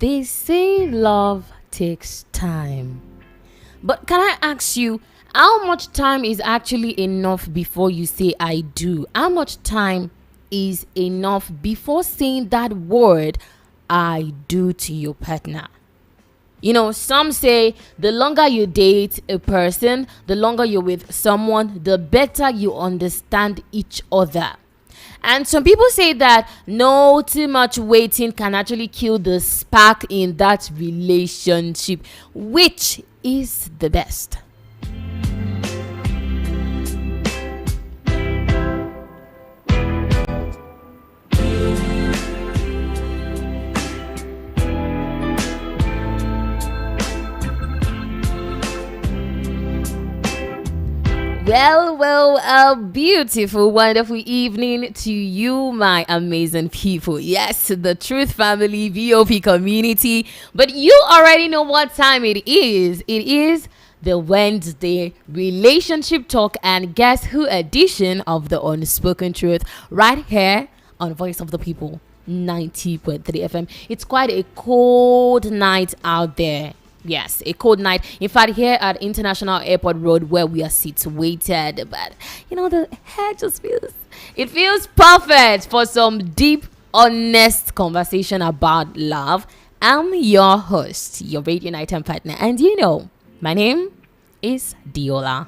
They say love takes time. But can I ask you, how much time is actually enough before you say I do? How much time is enough before saying that word I do to your partner? Some say the longer you date a person, the longer you're with someone, the better you understand each other. And some people say that no, too much waiting can actually kill the spark in that relationship. Which is the best? Well, a beautiful, wonderful evening to you, my amazing people. Yes, the Truth Family VOP community. But you already know what time it is. It is the Wednesday Relationship Talk and Guess Who edition of the Unspoken Truth right here on Voice of the People 90.3 FM. It's quite a cold night out there. Yes, a cold night. In fact, here at International Airport Road, where we are situated, but the hair just feels perfect for some deep, honest conversation about love. I'm your host, your radio nighttime partner, and my name is Diola.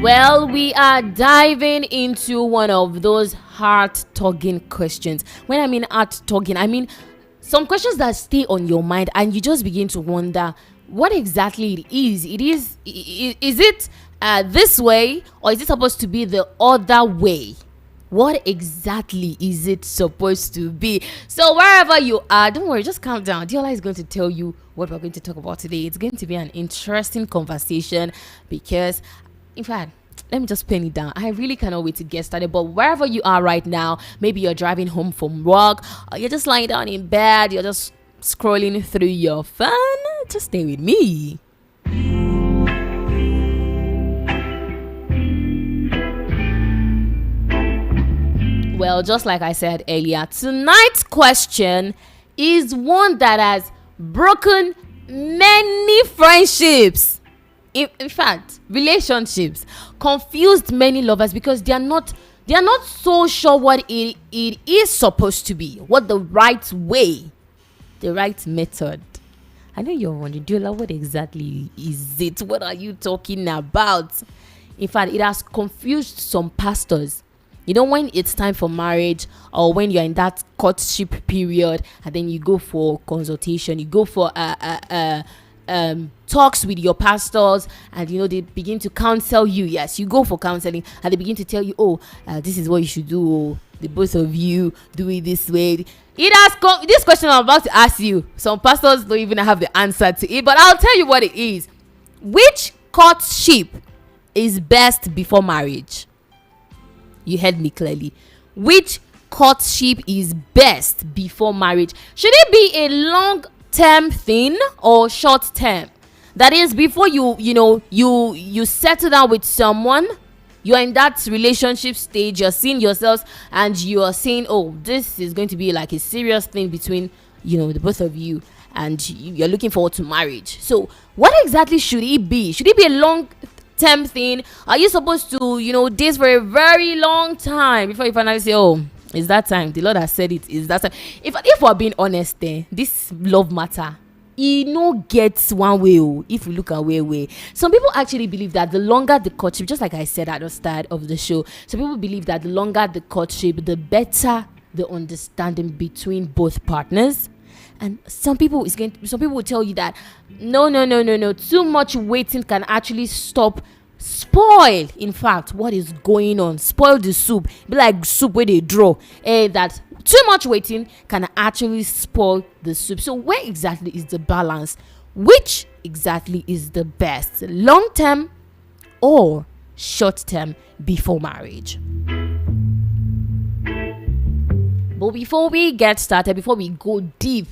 Well, we are diving into one of those heart-tugging questions. When I mean heart-tugging, I mean some questions that stay on your mind and you just begin to wonder what exactly it is. Is it this way, or is it supposed to be the other way? What exactly is it supposed to be? So wherever you are, don't worry, just calm down. Diola is going to tell you what we're going to talk about today. It's going to be an interesting conversation because, in fact, let me just pen it down. I really cannot wait to get started. But wherever you are right now, maybe you're driving home from work, or you're just lying down in bed, you're just scrolling through your phone, just stay with me. Well, just like I said earlier, tonight's question is one that has broken many friendships. In fact, relationships, confused many lovers because they are not so sure what it is supposed to be, what the right way, the right method. I know you're wondering, Diola, what exactly is it? What are you talking about? In fact, it has confused some pastors. When it's time for marriage, or when you're in that courtship period, and then you go for consultation, you go for talks with your pastors, and they begin to counsel you. Yes, you go for counseling, and they begin to tell you, this is what you should do. The both of you do it this way. It has this question I'm about to ask you. Some pastors don't even have the answer to it, but I'll tell you what it is. Which courtship is best before marriage? You heard me clearly. Which courtship is best before marriage? Should it be a long-term thing or short-term? That is, before you settle down with someone, you're in that relationship stage, you're seeing yourselves, and you are saying, this is going to be like a serious thing between the both of you, and you're looking forward to marriage. So what exactly should it be? Should it be a long-term thing? Are you supposed to date for a very long time before you finally say, it's that time? The Lord has said it is that time. If we're being honest, this love matter, gets one way. If we look at way, some people actually believe that the longer the courtship, just like I said at the start of the show, some people believe that the longer the courtship, the better the understanding between both partners. And some people will tell you that no, too much waiting can actually spoil, in fact, what is going on, spoil the soup, be like soup where they draw, that too much waiting can actually spoil the soup. So where exactly is the balance? Which exactly is the best, long term or short term before marriage? But before we get started, before we go deep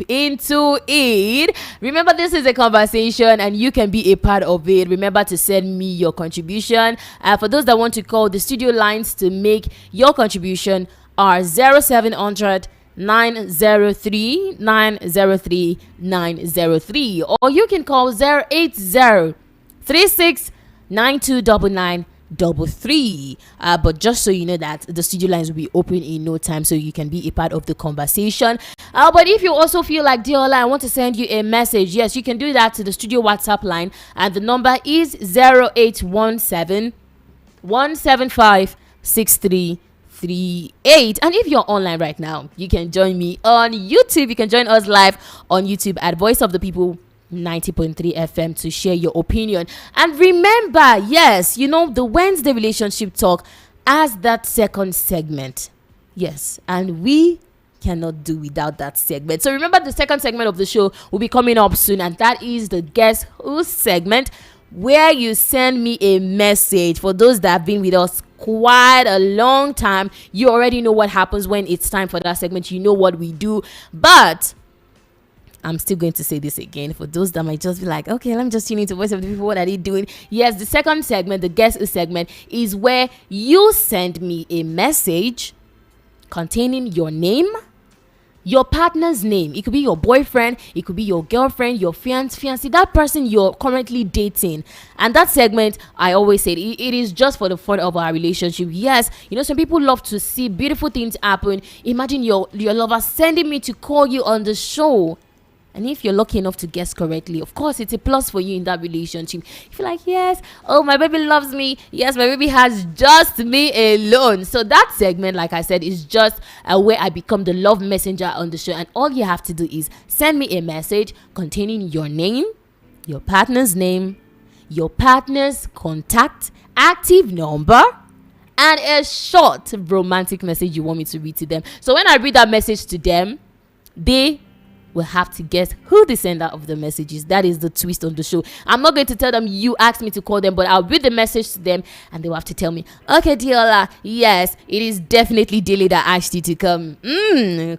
into it, remember this is a conversation and you can be a part of it. Remember to send me your contribution. For those that want to call, the studio lines to make your contribution are 0700 903 903 903, or you can call 080 36 929933. But just so you know that the studio lines will be open in no time, so you can be a part of the conversation. But if you also feel like, Diola, I want to send you a message, yes, you can do that to the studio WhatsApp line, and the number is 0817 175 6338. And if you're online right now, you can join me on YouTube. You can join us live on YouTube at Voice of the People 90.3 FM to share your opinion. And remember, yes, the Wednesday relationship talk as that second segment. Yes, and we cannot do without that segment. So remember, the second segment of the show will be coming up soon, and that is the Guess Who segment, where you send me a message. For those that have been with us quite a long time, you already know what happens when it's time for that segment. You know what we do, but I'm still going to say this again for those that might just be like, okay, let me just tune into Voice of the People. What are they doing? Yes, the second segment, the Guess Who segment, is where you send me a message containing your name, your partner's name. It could be your boyfriend, it could be your girlfriend, your fiancé, that person you're currently dating. And that segment, I always say, it is just for the fun of our relationship. Yes, some people love to see beautiful things happen. Imagine your lover sending me to call you on the show. And if you're lucky enough to guess correctly, of course, it's a plus for you in that relationship. You feel like, yes, oh, my baby loves me. Yes, my baby has just me alone. So that segment, like I said, is just where I become the love messenger on the show. And all you have to do is send me a message containing your name, your partner's name, your partner's contact, active number, and a short romantic message you want me to read to them. So when I read that message to them, they will have to guess who the sender of the message is. That is the twist on the show. I'm not going to tell them you asked me to call them, but I'll read the message to them and they will have to tell me, okay, Diola, yes, it is definitely Dilly that asked you to come.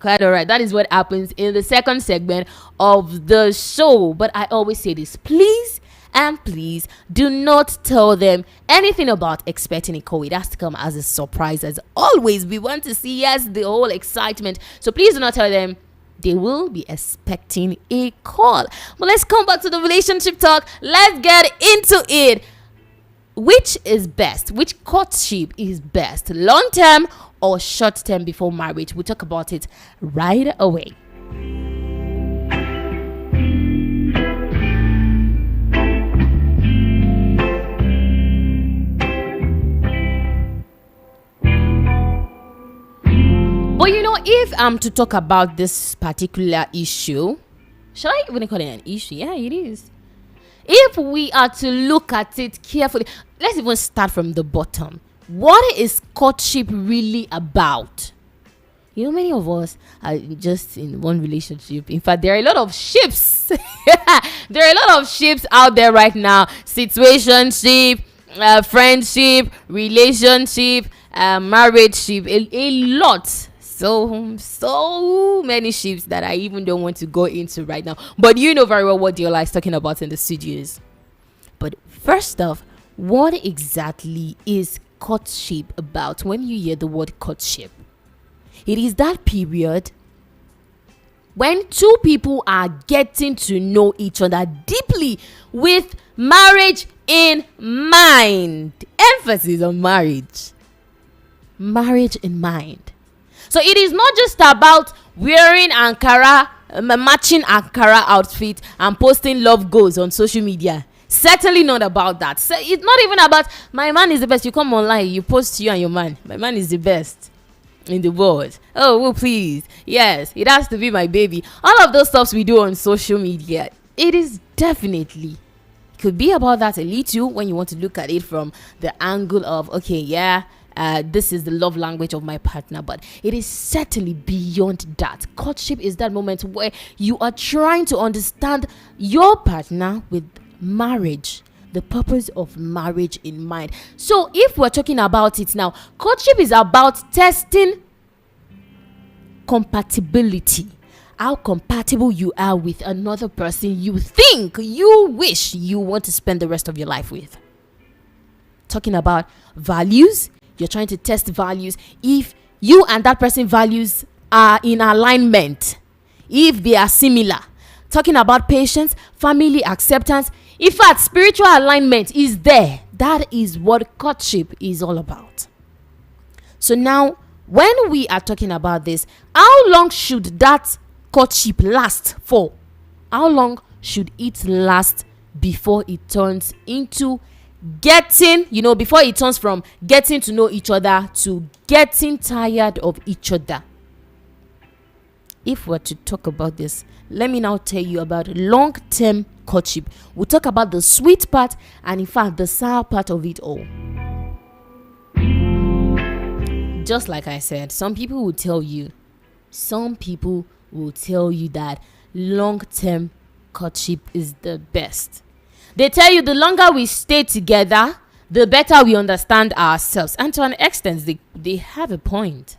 Quite all right. That is what happens in the second segment of the show. But I always say this, please and please do not tell them anything about expecting a call. It has to come as a surprise. As always, we want to see, yes, the whole excitement. So please do not tell them. They will be expecting a call. But let's come back to the relationship talk. Let's get into it. Which is best? Which courtship is best? Long term or short term before marriage? We'll talk about it right away. But if I'm to talk about this particular issue, should I even call it an issue? Yeah, it is. If we are to look at it carefully, let's even start from the bottom. What is courtship really about? Many of us are just in one relationship. In fact, there are a lot of ships. There are a lot of ships out there right now. Situationship, friendship, relationship, marriage ship, a lot. So many ships that I even don't want to go into right now. But you know very well what Diola is talking about in the studios. But first off, what exactly is courtship about? When you hear the word courtship, it is that period when two people are getting to know each other deeply with marriage in mind. Emphasis on marriage. Marriage in mind. So it is not just about wearing Ankara, matching Ankara outfit and posting love goals on social media. Certainly not about that. So it's not even about my man is the best. You come online, you post you and your man. My man is the best in the world. Oh, well, please. Yes, it has to be my baby. All of those stuffs we do on social media. It is definitely could be about that a little when you want to look at it from the angle of, okay, yeah, this is the love language of my partner, but it is certainly beyond that. Courtship is that moment where you are trying to understand your partner with marriage, the purpose of marriage in mind. So if we're talking about it now, courtship is about testing compatibility. How compatible you are with another person you think, you wish you want to spend the rest of your life with. Talking about values, you're trying to test values. If you and that person values are in alignment, if they are similar. Talking about patience, family acceptance. In fact, spiritual alignment is there. That is what courtship is all about. So now, when we are talking about this, how long should that courtship last for? How long should it last before it turns into getting, before it turns from getting to know each other to getting tired of each other? If we're to talk about this, let me now tell you about long-term courtship. We'll talk about the sweet part and, in fact, the sour part of it all. Just like I said, some people will tell you that long-term courtship is the best. They tell you the longer we stay together, the better we understand ourselves. And to an extent, they have a point.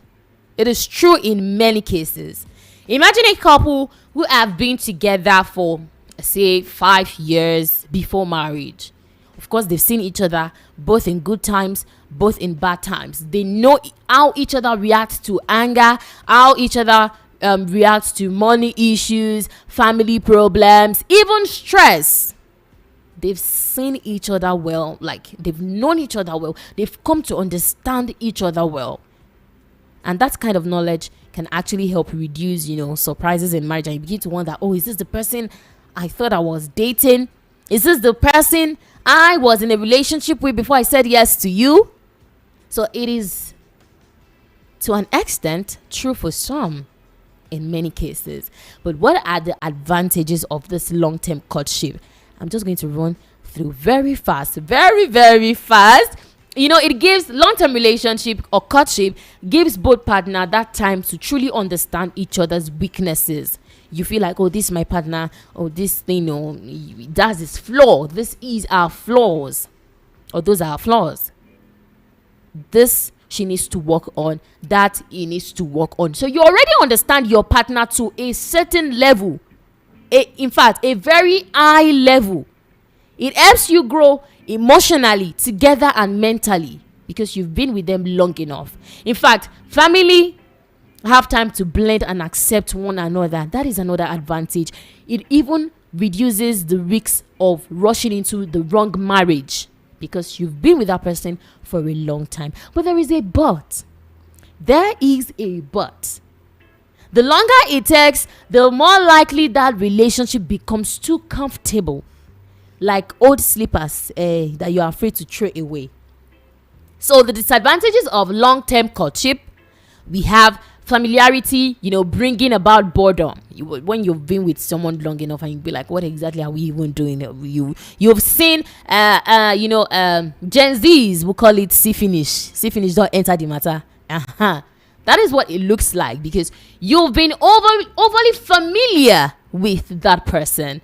It is true in many cases. Imagine a couple who have been together for, say, 5 years before marriage. Of course, they've seen each other both in good times, both in bad times. They know how each other reacts to anger, how each other reacts to money issues, family problems, even stress. They've seen each other well, like they've known each other well. They've come to understand each other well. And that kind of knowledge can actually help reduce, surprises in marriage. And you begin to wonder, is this the person I thought I was dating? Is this the person I was in a relationship with before I said yes to you? So it is, to an extent, true for some in many cases. But what are the advantages of this long-term courtship? I'm just going to run through very, very fast. It gives long-term relationship or courtship gives both partner that time to truly understand each other's weaknesses. You feel like, this is my partner, this thing, that's his flaw. This is our flaws, or those are our flaws. This she needs to work on, that he needs to work on. So you already understand your partner to a certain level. In fact, a very high level. It helps you grow emotionally together and mentally because you've been with them long enough. In fact, family have time to blend and accept one another. That is another advantage. It even reduces the risks of rushing into the wrong marriage because you've been with that person for a long time. But there is a but. There is a but. The longer it takes, the more likely that relationship becomes too comfortable, like old slippers that you are afraid to throw away. So the disadvantages of long-term courtship, we have familiarity, bringing about boredom. When you've been with someone long enough and you'll be like, what exactly are we even doing? You've seen, Gen Zs will call it see finish. See finish, don't enter the matter. That is what it looks like because you've been overly familiar with that person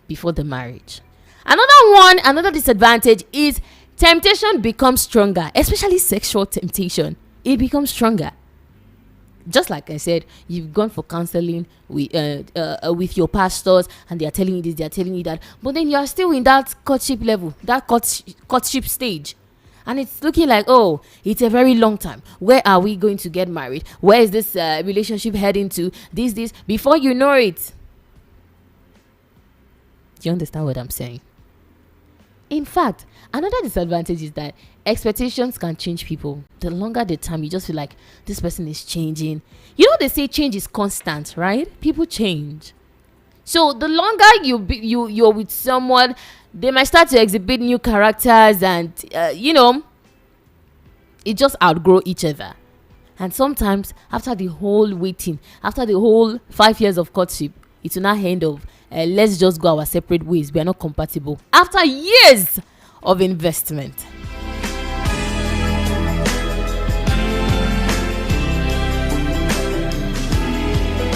before the marriage. Another disadvantage is temptation becomes stronger, especially sexual temptation. It becomes stronger. Just like I said, you've gone for counseling with your pastors and they are telling you this, they are telling you that, but then you are still in that courtship level, that courtship stage. And it's looking like, it's a very long time. Where are we going to get married? Where is this relationship heading to? This. Before you know it. Do you understand what I'm saying? In fact, another disadvantage is that expectations can change people. The longer the time, you just feel like this person is changing. They say change is constant, right? People change. So the longer you're with someone, they might start to exhibit new characters and, it just outgrow each other. And sometimes after the whole waiting, after the whole 5 years of courtship, it will not end of, let's just go our separate ways. We are not compatible. After years of investment.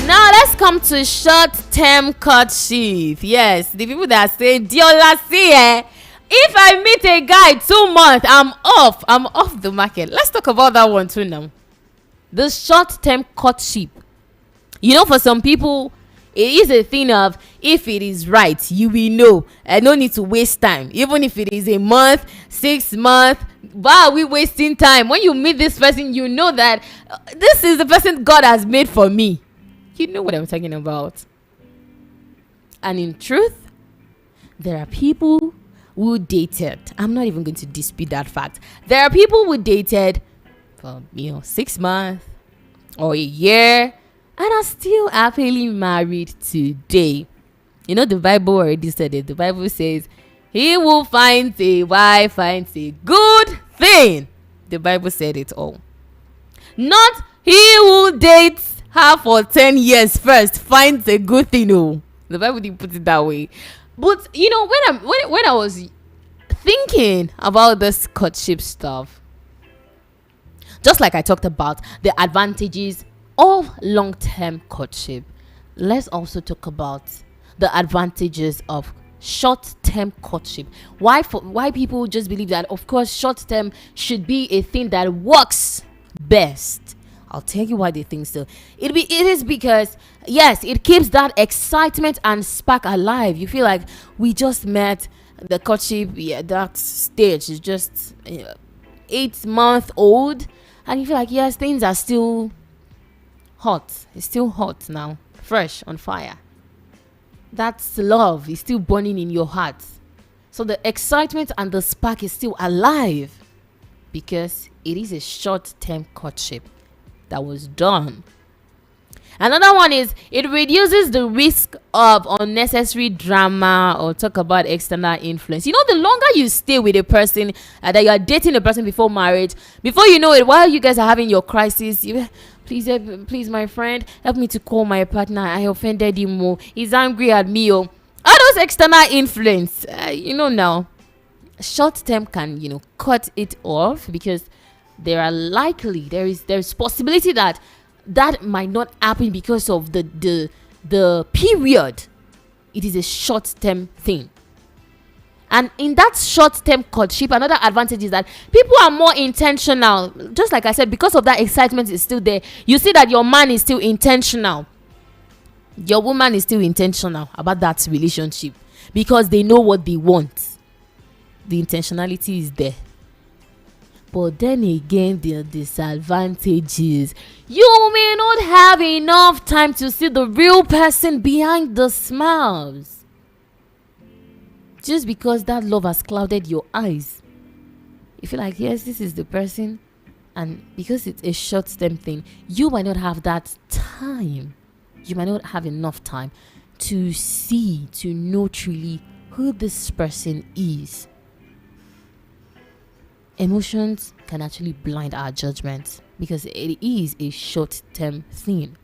Now let's come to short-term courtship. Yes, the people that say, Diola, see, if I meet a guy 2 months, I'm off the market. Let's talk about that one too now. The short-term courtship. For some people, it is a thing of, if it is right, you will know. I don't need to waste time. Even if it is a month, 6 months, why are we wasting time? When you meet this person, you know that this is the person God has made for me. You know what I'm talking about. And in truth, there are people who dated. I'm not even going to dispute that fact. There are people who dated for 6 months or a year and are still happily married today. The Bible already said it. The Bible says, he who finds a wife finds a good thing. The Bible said it all. Not he who dates her for 10 years first finds a good thing. No, the Bible didn't put it that way. But when I was thinking about this courtship stuff, just like I talked about the advantages of long-term courtship, let's also talk about the advantages of short-term courtship. Why people just believe that, of course, short-term should be a thing that works best. I'll tell you why they think so. It is because, yes, it keeps that excitement and spark alive. You feel like we just met. The courtship, that stage is just 8 months old, and you feel like, yes, things are still hot. It's still hot now, fresh, on fire. That's love is still burning in your heart. So the excitement and the spark is still alive because it is a short-term courtship that was done. Another one is it reduces the risk of unnecessary drama or talk about external influence. The longer you stay with a person, that you are dating a person before marriage, before you know it, while you guys are having your crisis, please, my friend, help me to call my partner. I offended him more. He's angry at me. All those external influence, now, short term can, cut it off because there is possibility that might not happen because of the period. It is a short term thing. And in that short-term courtship, another advantage is that people are more intentional. Just like I said, because of that excitement is still there. You see that your man is still intentional. Your woman is still intentional about that relationship because they know what they want. The intentionality is there. But then again, the disadvantages. You may not have enough time to see the real person behind the smiles. Just because that love has clouded your eyes. You feel like, yes, this is the person. And because it's a short-term thing, you might not have that time. You might not have enough time to see, to know truly who this person is. Emotions can actually blind our judgment because it is a short-term thing.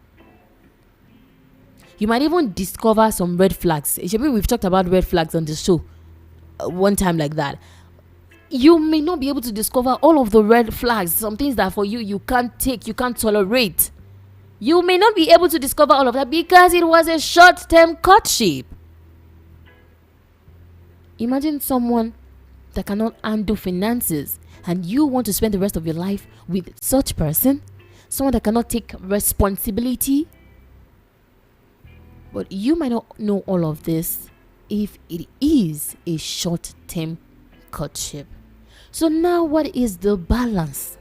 You might even discover some red flags. We've talked about red flags on the show one time like that. You may not be able to discover all of the red flags, some things that for you can't take, you can't tolerate. You may not be able to discover all of that because it was a short-term courtship. Imagine someone that cannot handle finances and you want to spend the rest of your life with such person, someone that cannot take responsibility. But you might not know all of this if it is a short-term courtship. So now what is the balance?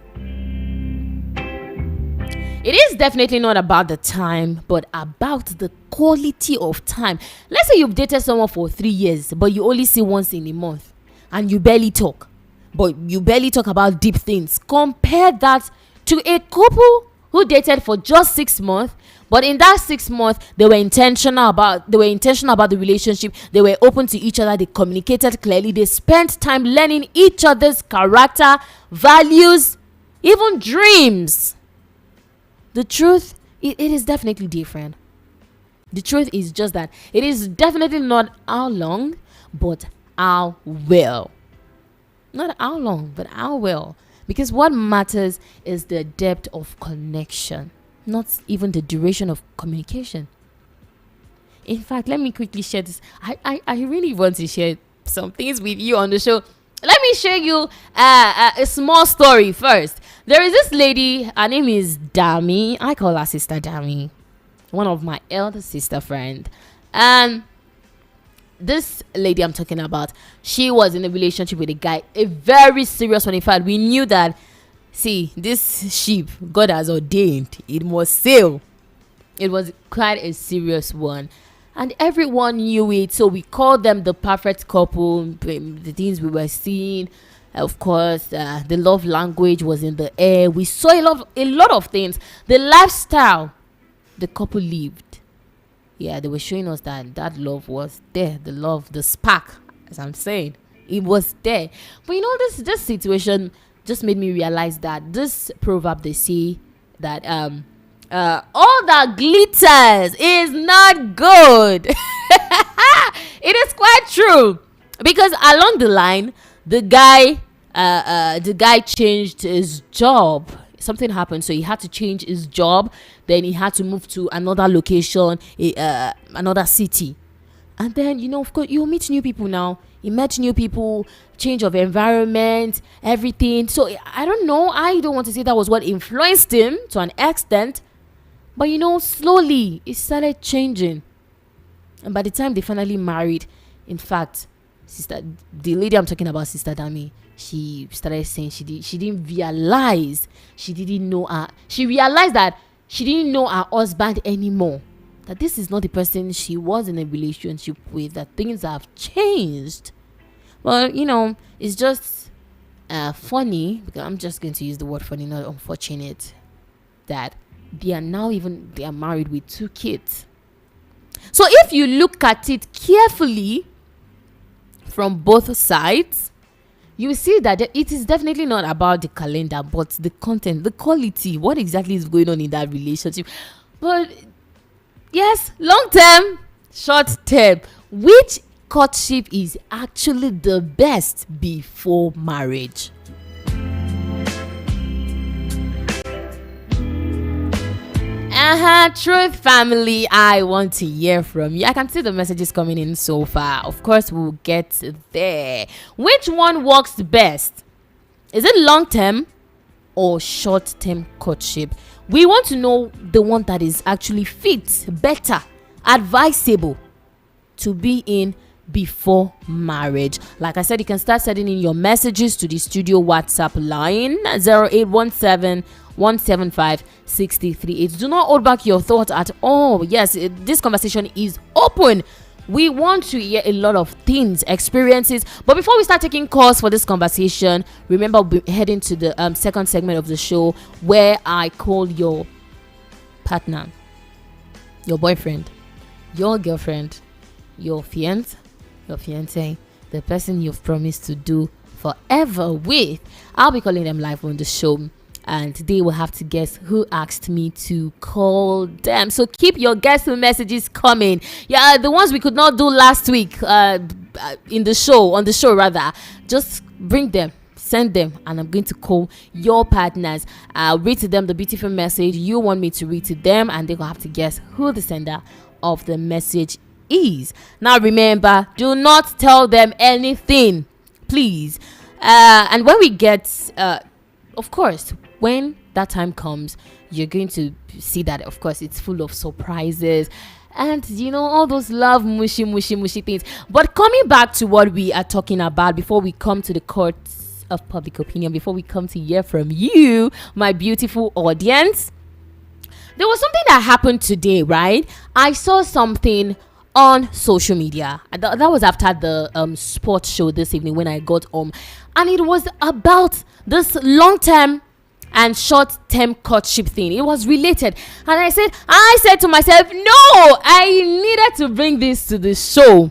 It is definitely not about the time, but about the quality of time. Let's say you've dated someone for 3 years, but you only see once in a month and you barely talk. But you barely talk about deep things. Compare that to a couple who dated for just 6 months, but in that 6 months they were intentional about the relationship. They were open to each other. They communicated clearly. They spent time learning each other's character, values, even dreams. The truth, it is definitely different. The truth is just that it is definitely not how long, but how well. Not how long, but how well. Because what matters is the depth of connection, not even the duration of communication. In fact, let me quickly share this. I really want to share some things with you on the show. Let me share you a small story first. There is this lady, her name is Dami. I call her Sister Dami, one of my elder sister friend. And this lady I'm talking about, she was in a relationship with a guy, a very serious one. In fact, we knew that, see, this ship God has ordained, it must sail. It was quite a serious one, and everyone knew it. So we called them the perfect couple. The things we were seeing, of course, the love language was in the air. We saw a lot of things. The lifestyle the couple lived, yeah, they were showing us that love was there. The love, the spark, as I'm saying, it was there. But this situation just made me realize that this proverb, they say that all that glitters is not good. It is quite true, because along the line, the guy changed his job. Something happened, so he had to change his job. Then he had to move to another location, another city. And then, of course, you meet new people now. You met new people, change of environment, everything. So I don't know. I don't want to say that was what influenced him to an extent. But, slowly it started changing. And by the time they finally married, in fact, the lady I'm talking about, Sister Dami, she started saying she didn't realize, she didn't know her. She realized that she didn't know her husband anymore. That this is not the person she was in a relationship with. That things have changed. Well, it's just funny, because I'm just going to use the word funny, not unfortunate, that they are married with 2 kids. So if you look at it carefully from both sides, you see that it is definitely not about the calendar, but the content, the quality, what exactly is going on in that relationship. But yes, long term, short term, which courtship is actually the best before marriage? Truth family, I want to hear from you. I can see the messages coming in so far. Of course, we'll get there. Which one works best? Is it long term or short term courtship? We want to know the one that is actually fit, better, advisable to be in before marriage. Like I said, you can start sending in your messages to the studio WhatsApp line 0817 175 638. Do not hold back your thoughts at all. Yes, this conversation is open. We want to hear a lot of things, experiences. But before we start taking calls for this conversation, remember, we'll be heading to the second segment of the show, where I call your partner, your boyfriend, your girlfriend, your fiance, the person you've promised to do forever with. I'll be calling them live on the show, and they will have to guess who asked me to call them. So keep your guest messages coming. Yeah, the ones we could not do last week on the show rather. Just bring them, send them, and I'm going to call your partners. I'll read to them the beautiful message you want me to read to them, and they will have to guess who the sender of the message is. Now remember, do not tell them anything, please. And when we get of course, when that time comes, you're going to see that, of course, it's full of surprises and all those love mushy things. But coming back to what we are talking about, before we come to the courts of public opinion, before we come to hear from you, my beautiful audience, there was something that happened today, right? I saw something on social media. That was after the sports show this evening when I got home, and it was about this long-term and short-term courtship thing. It was related, and I said to myself, no, I needed to bring this to the show,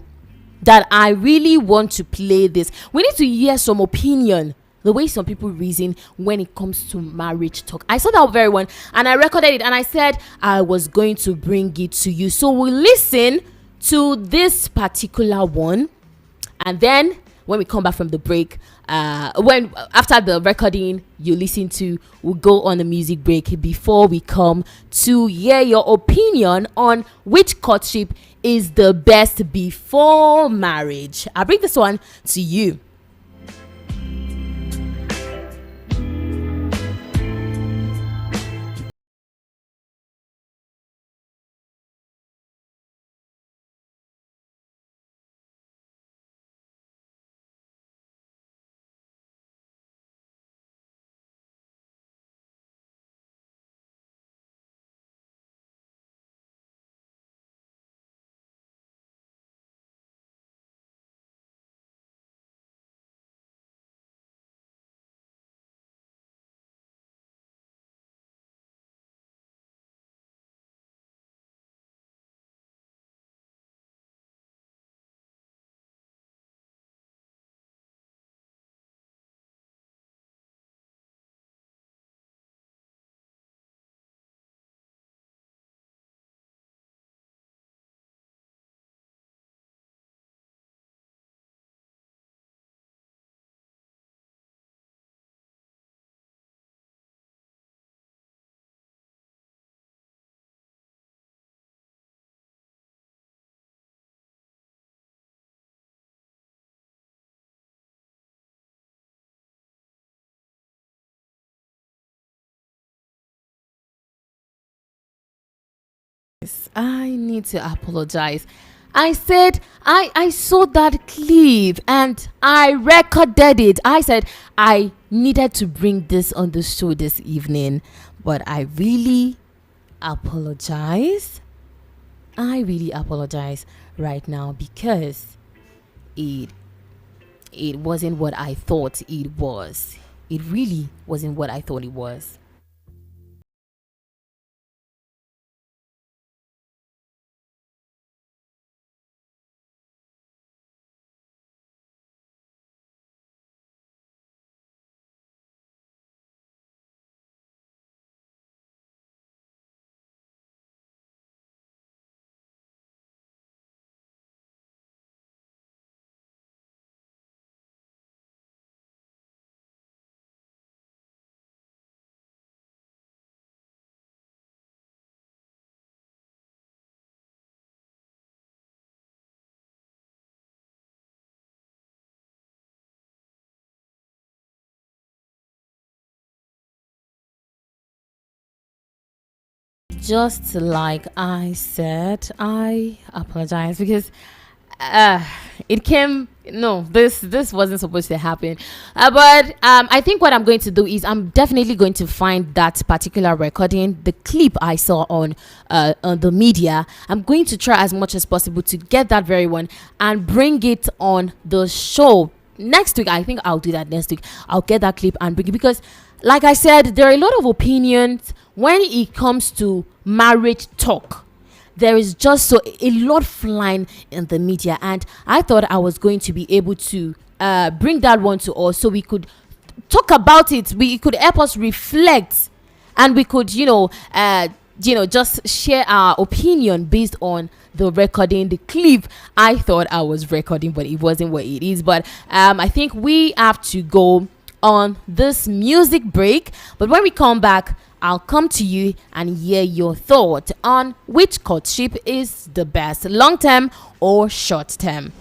that I really want to play this. We need to hear some opinion, the way some people reason when it comes to marriage talk. I saw that very one, and I recorded it, and I said I was going to bring it to you. So we'll listen to this particular one, and then when we come back from the break, when after the recording you listen to, we'll go on a music break before we come to hear your opinion on which courtship is the best before marriage. I'll bring this one to you. I need to apologize. I said I saw that clip and I recorded it. I said I needed to bring this on the show this evening, but I really apologize. I really apologize right now because it it wasn't what I thought it was. It really wasn't what I thought it was. Just like I said, I apologize because uh it came, no, this wasn't supposed to happen. But I think what I'm going to do is I'm definitely going to find that particular recording, the clip I saw on the media. I'm going to try as much as possible to get that very one and bring it on the show next week. I think I'll do that next week. I'll get that clip and bring it because, like I said, there are a lot of opinions when it comes to marriage talk. There is just so a lot flying in the media, and I thought I was going to be able to bring that one to us so we could talk about it. We could help us reflect, and we could, just share our opinion based on the recording, the clip I thought I was recording, but it wasn't what it is. But I think we have to go on this music break. But when we come back, I'll come to you and hear your thought on which courtship is the best, long term or short term.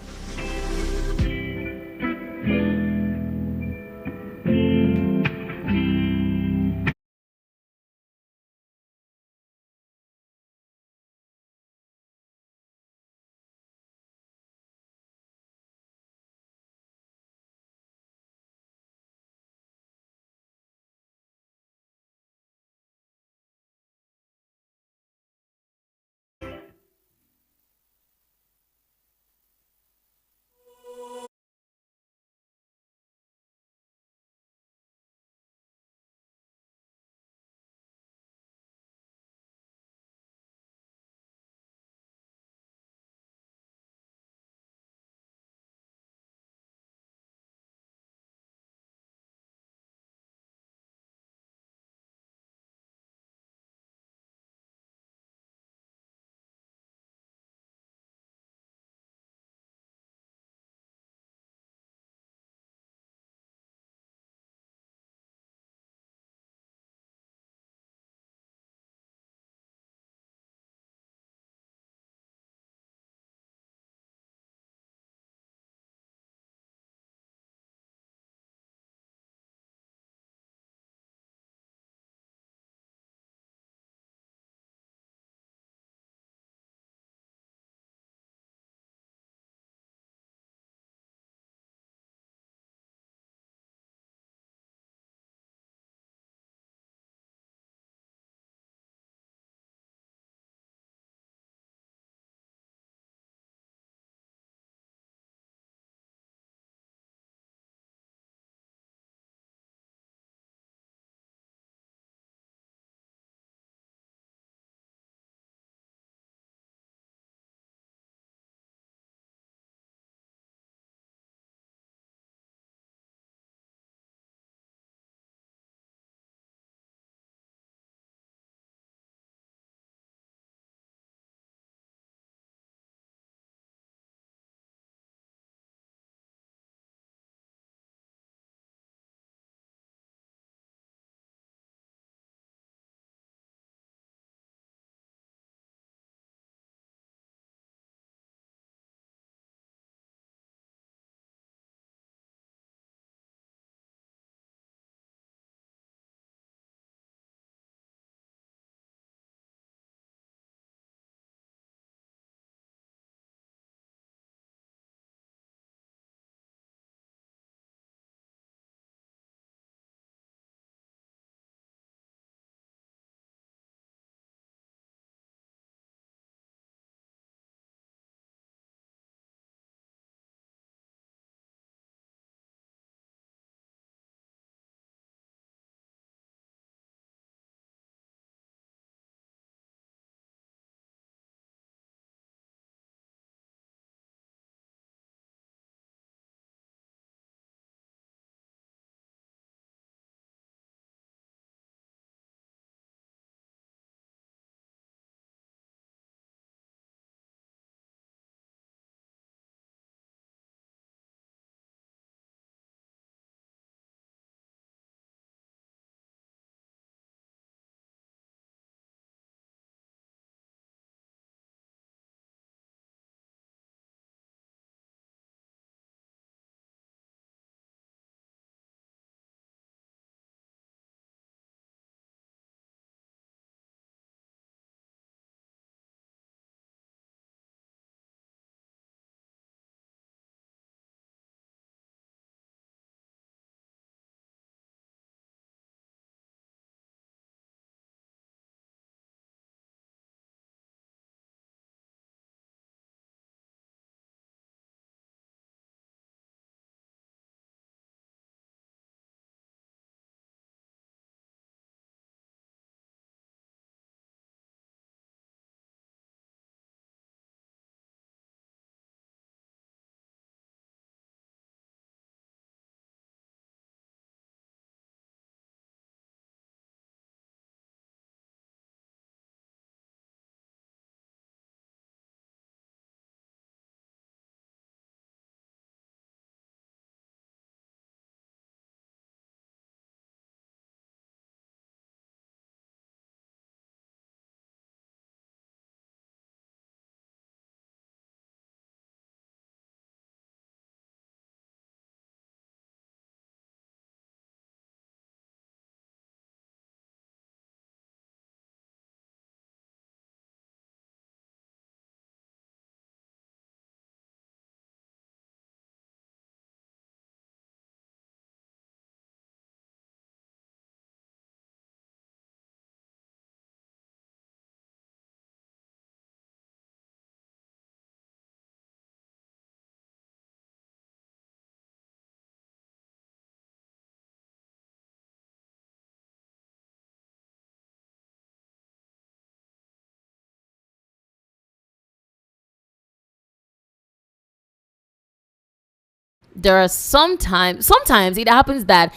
there are sometimes it happens that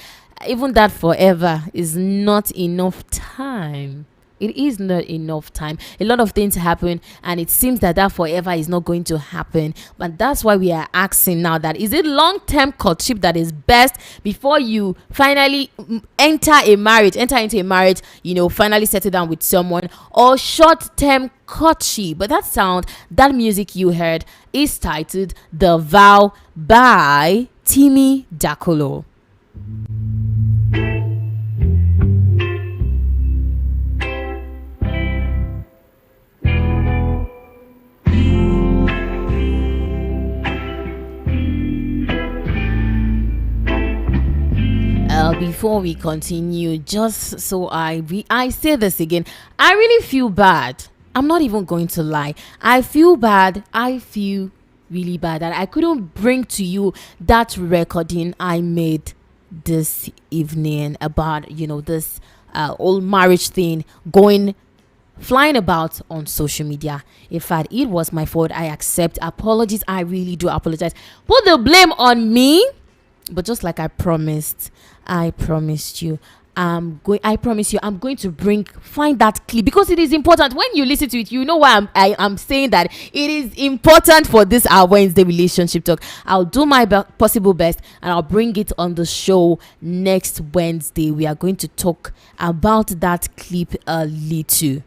even that forever is not enough time. It is not enough time. A lot of things happen, and it seems that forever is not going to happen. But that's why we are asking now, that is it long-term courtship that is best before you finally enter into a marriage, finally settle down with someone, or short-term courtship? But that music you heard is titled The Vow by Timmy Dakolo. Before we continue, just so I say this again, I really feel bad. I'm not even going to lie. I feel bad. I feel really bad that I couldn't bring to you that recording I made this evening about this old marriage thing flying about on social media. In fact, it was my fault. I accept apologies. I really do apologize. Put the blame on me. But just like I promised you, I'm going to find that clip, because it is important. When you listen to it, you know why I'm saying that it is important for this our Wednesday relationship talk. I'll do my possible best, and I'll bring it on the show next Wednesday. We are going to talk about that clip a little.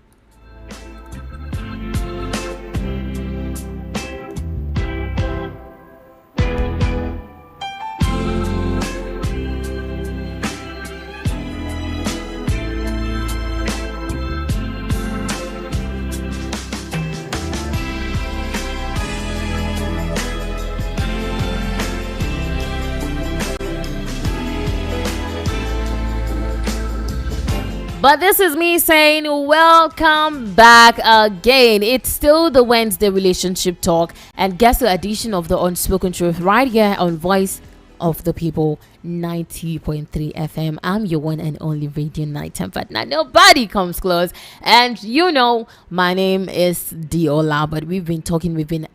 But this is me saying welcome back again. It's still the Wednesday relationship talk, and guess the edition of the Unspoken Truth right here on Voice of the People 90.3 FM. I'm your one and only radio nighttime partner. Nobody comes close. And my name is Diola, but we've been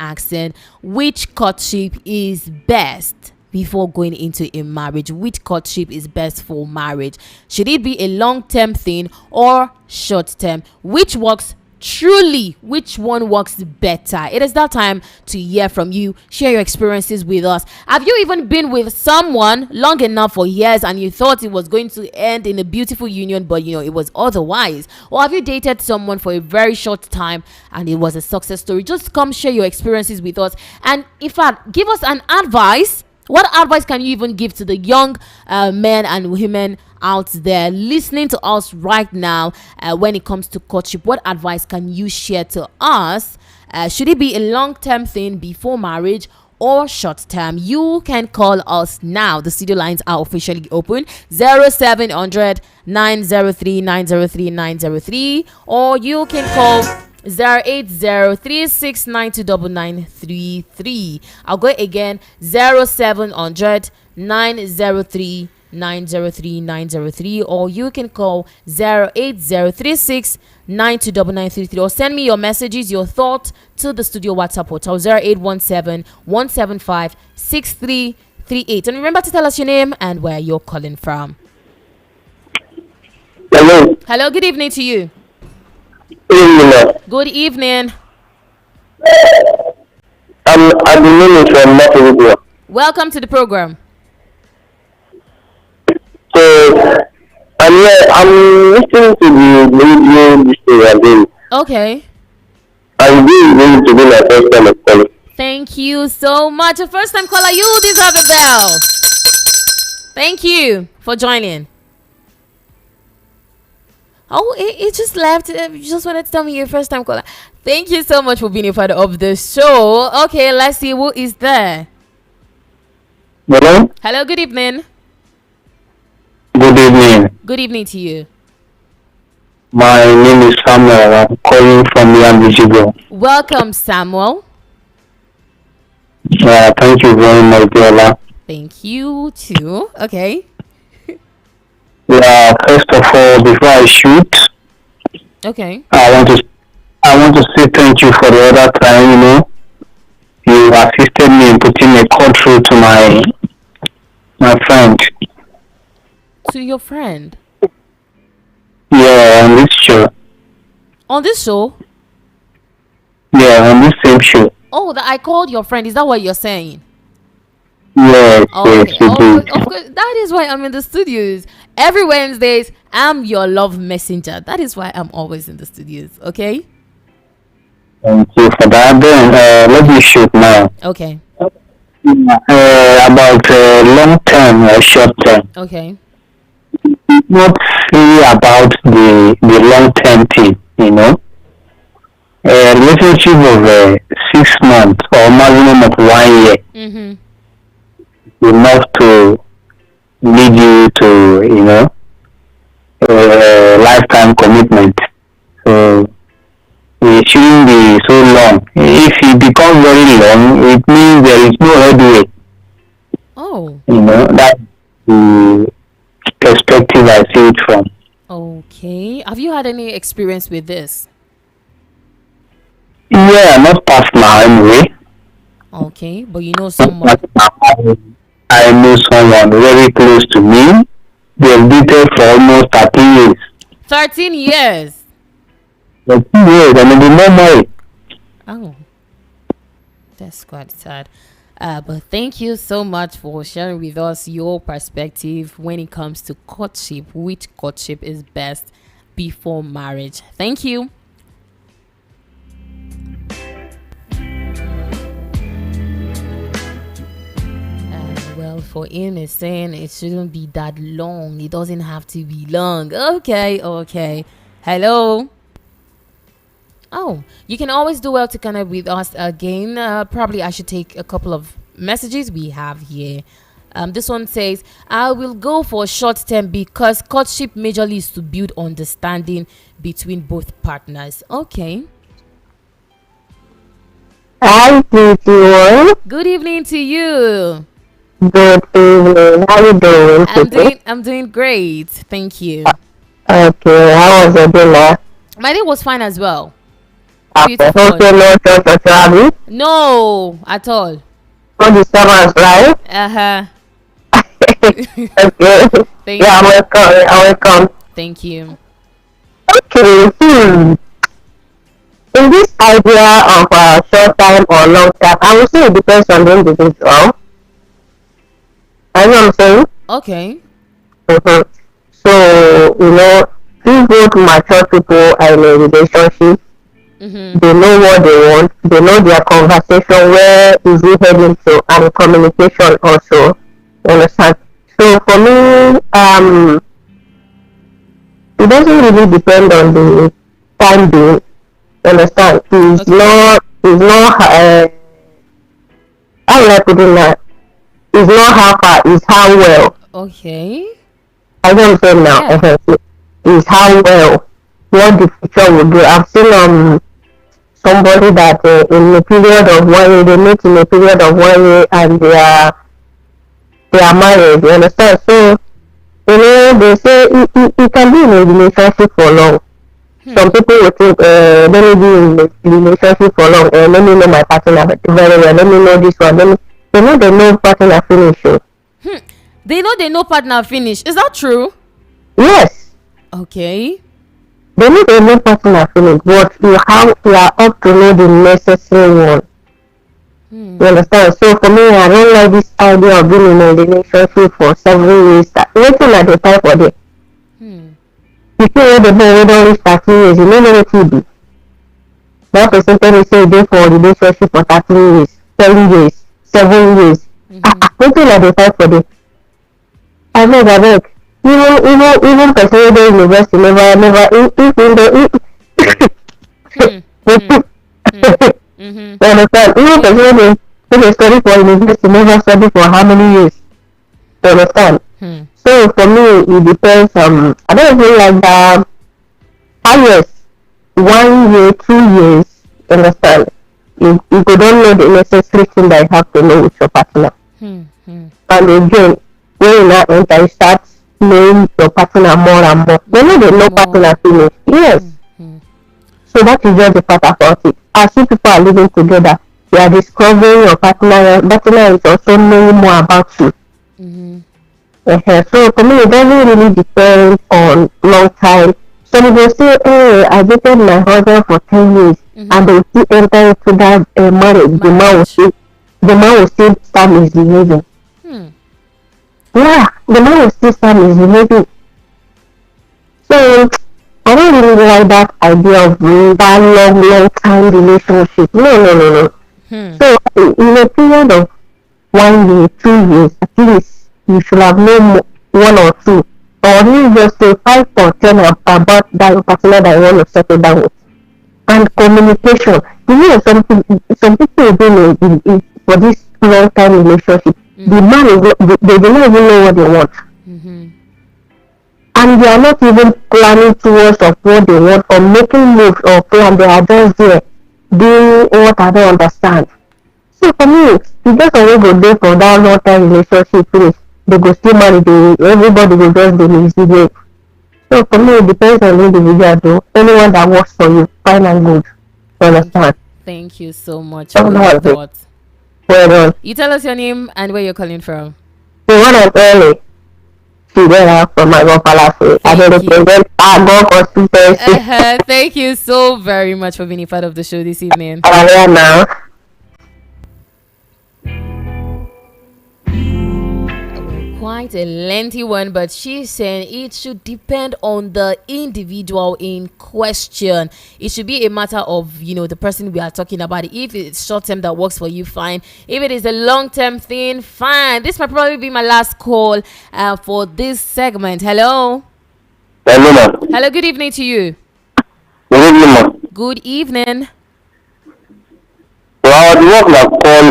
asking which courtship is best before going into a marriage. Which courtship is best for marriage? Should it be a long-term thing or short-term? Which works truly? Which one works better? It is that time to hear from you. Share your experiences with us. Have you even been with someone long enough for years and you thought it was going to end in a beautiful union, but it was otherwise? Or have you dated someone for a very short time and it was a success story? Just come share your experiences with us, and in fact, give us an advice. What advice can you even give to the young men and women out there listening to us right now when it comes to courtship? What advice can you share to us? Should it be a long-term thing before marriage or short-term? You can call us now. The studio lines are officially open. 0700 903 903 903, or you can call 08036929933. I'll go again. 0700 903 903 903, or you can call 08036929933, or send me your messages, your thoughts to the studio WhatsApp portal 0817 175 6338. And remember to tell us your name and where you're calling from. Hello, good evening to you. Good evening. I'm from Matogo. Welcome to the program. So I'm listening to the radio this again. Okay. I'm going to be my first time of calling. Thank you so much. A first time caller, you deserve a bell. Thank you for joining. Oh, it just left. You just wanted to tell me you're first time caller. Thank you so much for being a part of the show. Okay, let's see who is there. Hello? Hello, good evening. Good evening. Good evening to you. My name is Samuel. I'm calling from Yambijigo. Welcome, Samuel. Thank you very much, Diola. Thank you too. Okay. Yeah, first of all, before I shoot, okay, I want to say thank you for the other time. You assisted me in putting a code through to my my friend. To your friend? Yeah, on this show. On this show? Yeah, on this same show. Oh, that I called your friend. Is that what you're saying? Yes, yes, Okay. you Oh, did. of course. That is why I'm in the studios. Every Wednesdays, I'm your love messenger. That is why I'm always in the studios. Okay? Thank you for that. Then let me shoot now. Okay. About long term or short term. Okay. Not really about the long term thing, you know. A relationship of 6 months or maximum of 1 year Mm-hmm. enough to lead you to, you know, lifetime commitment. So it shouldn't be so long. If it becomes very long, it means there is no headway. Oh. You know, that's the perspective I see it from. Okay. Have you had any experience with this? Yeah, not personal anyway. Okay. But you know Not someone. personal. I know someone very close to me. They've dated for almost 13 years. 13 years. 13 years, and they've not married. Oh. That's quite sad. But thank you so much for sharing with us your perspective when it comes to courtship. Which courtship is best before marriage? Thank you. Well, for him, it's saying it shouldn't be that long. It doesn't have to be long. Okay, okay. Hello. Oh, you can always do well to connect with us again. Probably I should take a couple of messages we have here. This one says, I will go for short term because courtship majorly is to build understanding between both partners. Okay. Hi, everyone. Good evening to you. Good evening. How you doing today? I'm doing great. Thank you. Okay, how was your dinner? My day was fine as well. Okay, Beautiful. hope you know church or travel. No, at all. No disturbance, right? Uh-huh. Okay. Thank Yeah, you. welcome. Welcome. Thank you. Okay. In this idea of short time or long time, I would say it depends on the individual. I know what I'm saying. Okay. Mm-hmm. So, if both mature people are in a relationship, Mm-hmm. they know what they want, they know their conversation, where is it heading to, and communication also. You understand? So for me, it doesn't really depend on the time being. You understand? How will I put it now? It's not how far, it's how well. Okay. I don't say now. Yeah. It's how well, what the future will do. I've seen somebody that in a period of 1 year, they meet in a period of 1 year, and they are married. You understand? So they say it can be in a relationship for long. Some people will think, let me be in a relationship for long, let me know my partner very well, let me know this one, they know partner finish. They know partner finish. Is that true? Yes, Okay. they know partner finish, but you are up to know the necessary one. You understand? So for me, I don't like this idea of being in a relationship for several years. Waiting at the time for them. You see where the boy don't reach 13 years, you know what it be. That person tell me say they for a relationship for 13 years, 10 years, 7 years. Waiting at the time for them. I beg. Even person who dey university never if in the you understand? Even person who dey study for university never study for how many years? You understand? So for me, it depends. I don't even like that. Highest 1 year, 2 years. You understand? You don't know the necessary thing that you have to know with your partner. And again, when you now enter, you start knowing your partner more and more. They know partner finish. Yes. So that is just the part about it. As you people are living together, you are discovering your partner. Your partner is also knowing more about you. So for me, it doesn't really depend on long time. Some will say, "Hey, I dated my husband for 10 years," and Mm-hmm. they will still enter into that marriage. Marriage. The man will still start misbehaving. Hmm. Yeah, the man will still start misbehaving. So I don't really like that idea of that long time relationship. No, no, no, no. Hmm. So in a period of 1 year, 2 years, at least you should have known one or two, or you just say 5 or 10 about that particular that you want to settle down with. And communication. You know, some people do for this long time relationship. The man is not, they do not even know what they want, Mm-hmm. and they are not even planning towards of what they want or making moves or plan. They are just there doing what I don't understand. So for me, you just always go there for that long time relationship finish. They go still marry, everybody will just be misbehaving. So for me, it depends on the individual though. Anyone that works for you, fine and good. You Thank understand? thank you so much That's for your not it. thoughts. Well done. You tell us your name and where you're calling from. So when I'm early, she get out from my God Palace. I don't Thank you. represent our God consistency. Thank you so very much for being a part of the show this evening. I am now. Quite a lengthy one, but she's saying it should depend on the individual in question. It should be a matter of, the person we are talking about. If it's short term that works for you, fine. If it is a long term thing, fine. This might probably be my last call for this segment. Hello. Hello, ma'am. Hello, good evening to you. Good evening, ma'am. Good evening. So I was work na call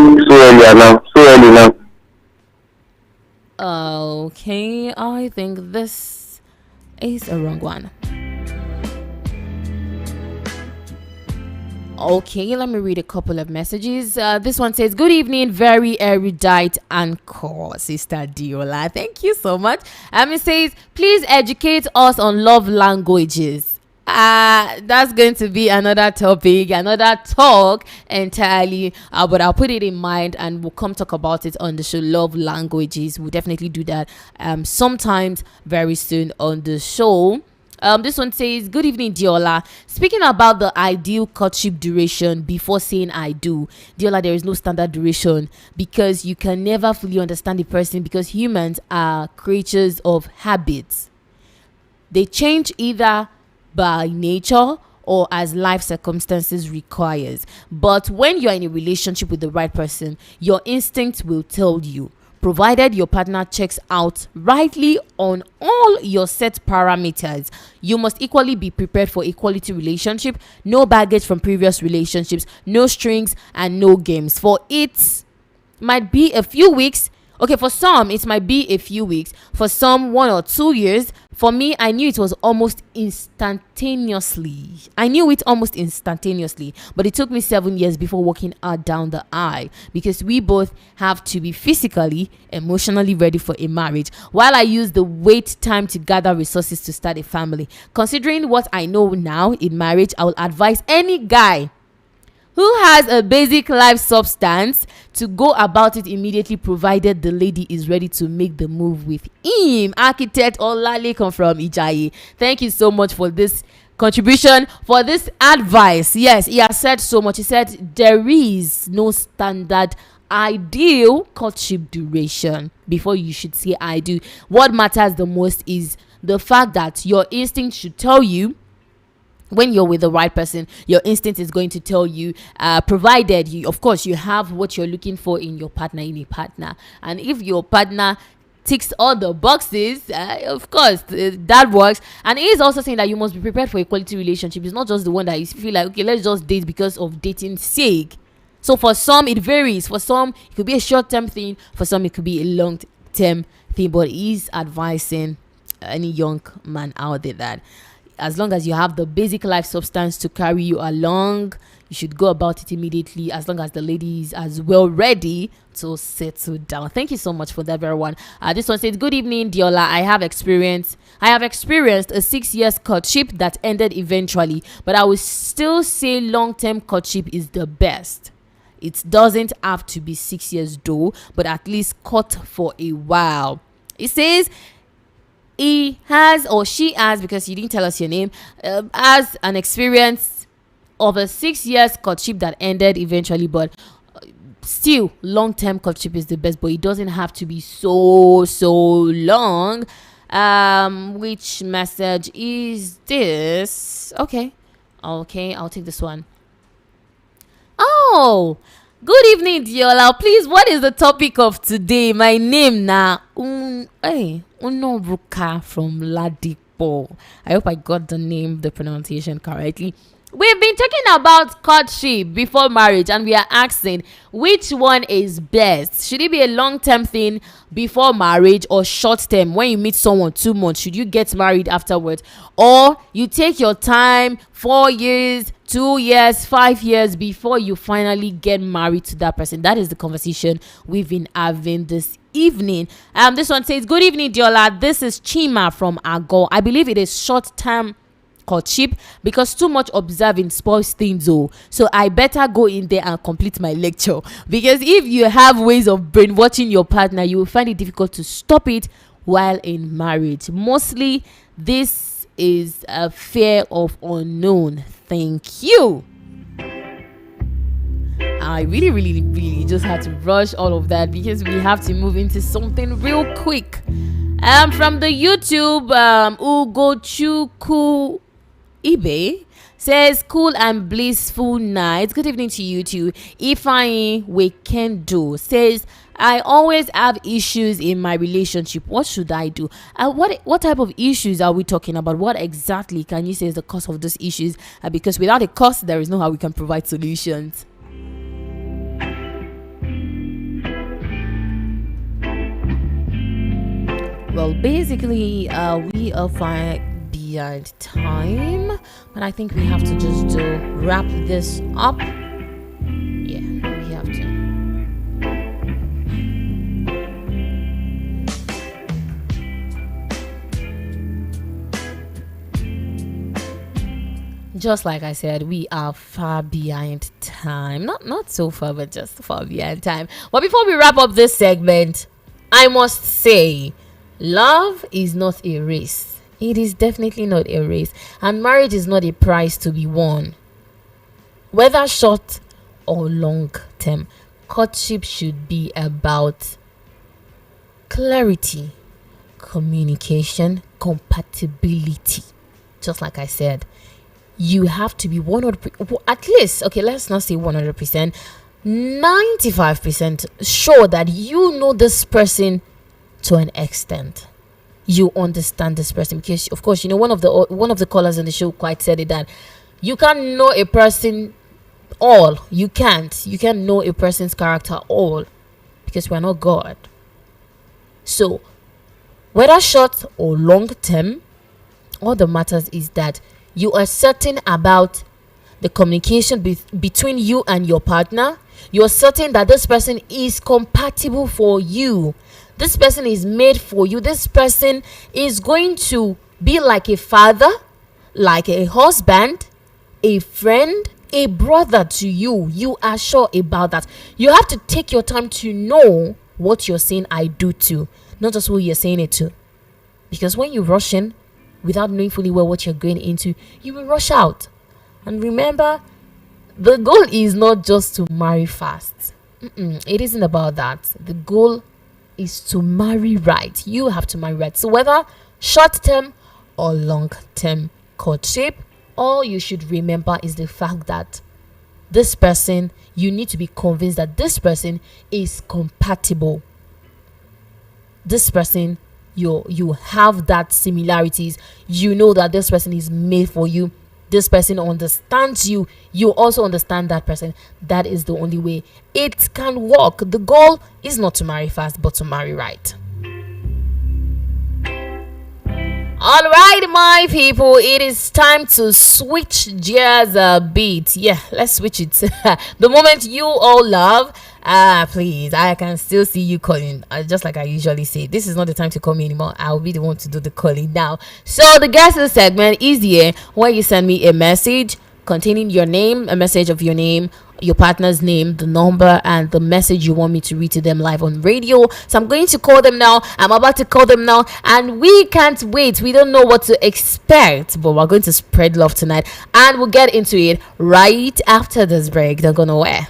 so early now. Okay, I think this is a wrong one. Okay, let me read a couple of messages. This one says, "Good evening, very erudite and core, Sister Diola. Thank you so much." It says, "Please educate us on love languages." That's going to be another topic, another talk entirely. But I'll put it in mind and we'll come talk about it on the show. Love languages. We'll definitely do that sometimes very soon on the show. This one says, "Good evening, Diola. Speaking about the ideal courtship duration before saying I do, Diola, there is no standard duration because you can never fully understand the person because humans are creatures of habits. They change either by nature or as life circumstances requires. But when you're in a relationship with the right person, your instinct will tell you, provided your partner checks out rightly on all your set parameters. You must equally be prepared for a quality relationship, no baggage from previous relationships, no strings and no games. For it might be a few weeks. Okay, for some, it might be a few weeks. For some, 1 or 2 years. For me, I knew it almost instantaneously. But it took me 7 years before walking out down the aisle because we both have to be physically, emotionally ready for a marriage. While I use the wait time to gather resources to start a family. Considering what I know now in marriage, I will advise any guy who has a basic life substance to go about it immediately, provided the lady is ready to make the move with him." Architect Olalekan from Ijayi. Thank you so much for this contribution, for this advice. Yes, he has said so much. He said there is no standard ideal courtship duration before you should say I do. What matters the most is the fact that your instinct should tell you. When you're with the right person, your instinct is going to tell you, provided you, of course, you have what you're looking for in your partner, and if your partner ticks all the boxes, of course, that works. And he is also saying that you must be prepared for a quality relationship. It's not just the one that you feel like, okay, let's just date because of dating sake. So for some it varies. For some it could be a short-term thing, for some it could be a long-term thing. But he's advising any young man out there that as long as you have the basic life substance to carry you along, you should go about it immediately, as long as the lady is as well ready to settle down. Thank you so much for that, very one. This one says, "Good evening, Diola. I have experienced a 6 years courtship that ended eventually, but I would still say long-term courtship is the best. It doesn't have to be 6 years though, but at least court for a while. It says he has or she has, because you didn't tell us your name, has an experience of a 6 years courtship that ended eventually, but still long-term courtship is the best, but it doesn't have to be so long. Which message is this? Okay, I'll take this one. Oh, good evening, Diola. Please, what is the topic of today? My name na Unoruka from Ladipo. I hope I got the pronunciation correctly. We've been talking about courtship before marriage, and we are asking which one is best. Should it be a long-term thing before marriage, or short-term? When you meet someone 2 months, should you get married afterwards, or you take your time 4 years, 2 years, 5 years before you finally get married to that person? That is the conversation we've been having this evening. This one says, good evening, Diola. This is Chima from Ago. I believe it is short-term courtship because too much observing spoils things. So I better go in there and complete my lecture, because if you have ways of brainwashing your partner, you will find it difficult to stop it while in marriage. Mostly this is a fear of unknown. Thank you. I really just had to rush all of that because we have to move into something real quick. From the YouTube, Ugochukwu eBay says, cool and blissful night. Good evening to you too. Ifeanyi Wekendo says, I always have issues in my relationship. What should I do? What type of issues are we talking about? What exactly can you say is the cause of those issues? Because without a cause, there is no how we can provide solutions. Well, basically, we are fine behind time, but I think we have to just wrap this up. Yeah, we have to. Just like I said, we are far behind time. Not so far, but just far behind time. But before we wrap up this segment, I must say, love is not a race. It is definitely not a race. And marriage is not a prize to be won. Whether short or long term, courtship should be about clarity, communication, compatibility. Just like I said, you have to be 100%, at least, okay, let's not say 100%, 95% sure that you know this person to an extent. You understand this person, because of course, one of the callers on the show quite said it, that you can't know a person all. You can't know a person's character all, because we're not God. So whether short or long term, all that matters is that you are certain about the communication between you and your partner. You're certain that this person is compatible for you. This person is made for you. This person is going to be like a father, like a husband, a friend, a brother to you. You are sure about that. You have to take your time to know what you're saying I do to, not just who you're saying it to. Because when you rush in without knowing fully well what you're going into, you will rush out. And remember, the goal is not just to marry fast. It isn't about that. The goal is to marry right. You have to marry right. So whether short-term or long-term courtship, all you should remember is the fact that this person, you need to be convinced that this person is compatible. This person, you have that similarities. You know that this person is made for you. This person understands you. You also understand that person. That is the only way it can work. The goal is not to marry fast, but to marry right. All right, my people, it is time to switch gears a bit. Yeah, let's switch it. The moment you all love, please, I can still see you calling. Just like I usually say, this is not the time to call me anymore. I'll be the one to do the calling now. So the guest segment is here where you send me a message containing your name, a message of your name, your partner's name, the number, and the message you want me to read to them live on radio. So I'm going to call them now. I'm about to call them now, and we can't wait. We don't know what to expect, but we're going to spread love tonight, and we'll get into it right after this break. Don't go nowhere.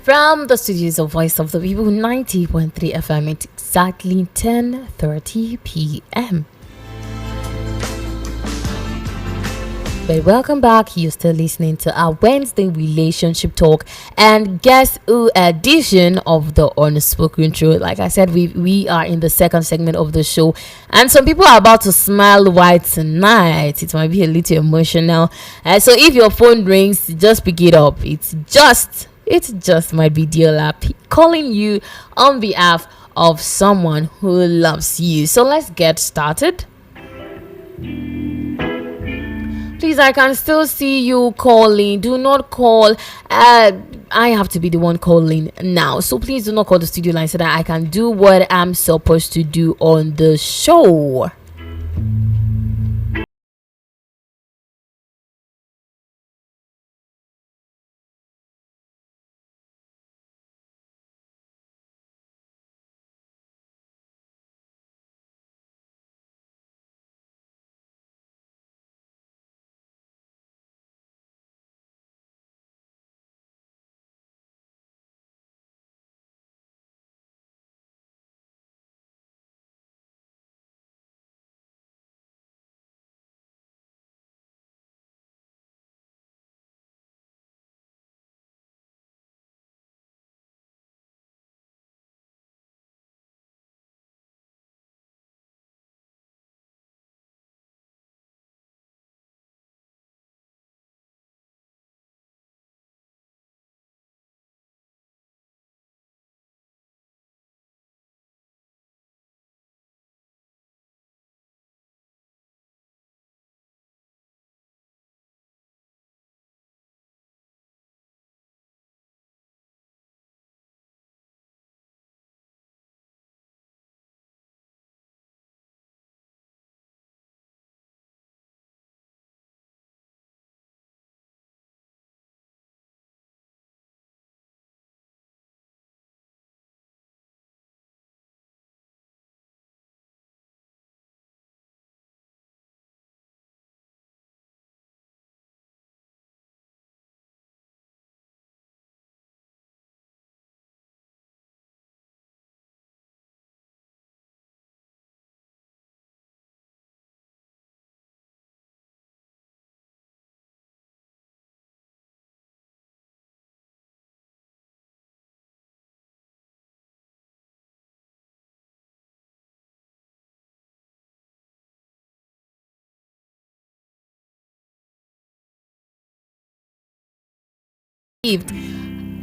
From the studios of Voice of the People 90.3 FM, it's exactly 10:30 p.m. But welcome back. You're still listening to our Wednesday relationship talk and guess who edition of the Unspoken Truth. Like I said, we are in the second segment of the show, and some people are about to smile wide tonight. It might be a little emotional, so if your phone rings, just pick it up. It's just my BDLR calling you on behalf of someone who loves you. So let's get started. Please, I can still see you calling. Do not call. I have to be the one calling now. So please do not call the studio line so that I can do what I'm supposed to do on the show.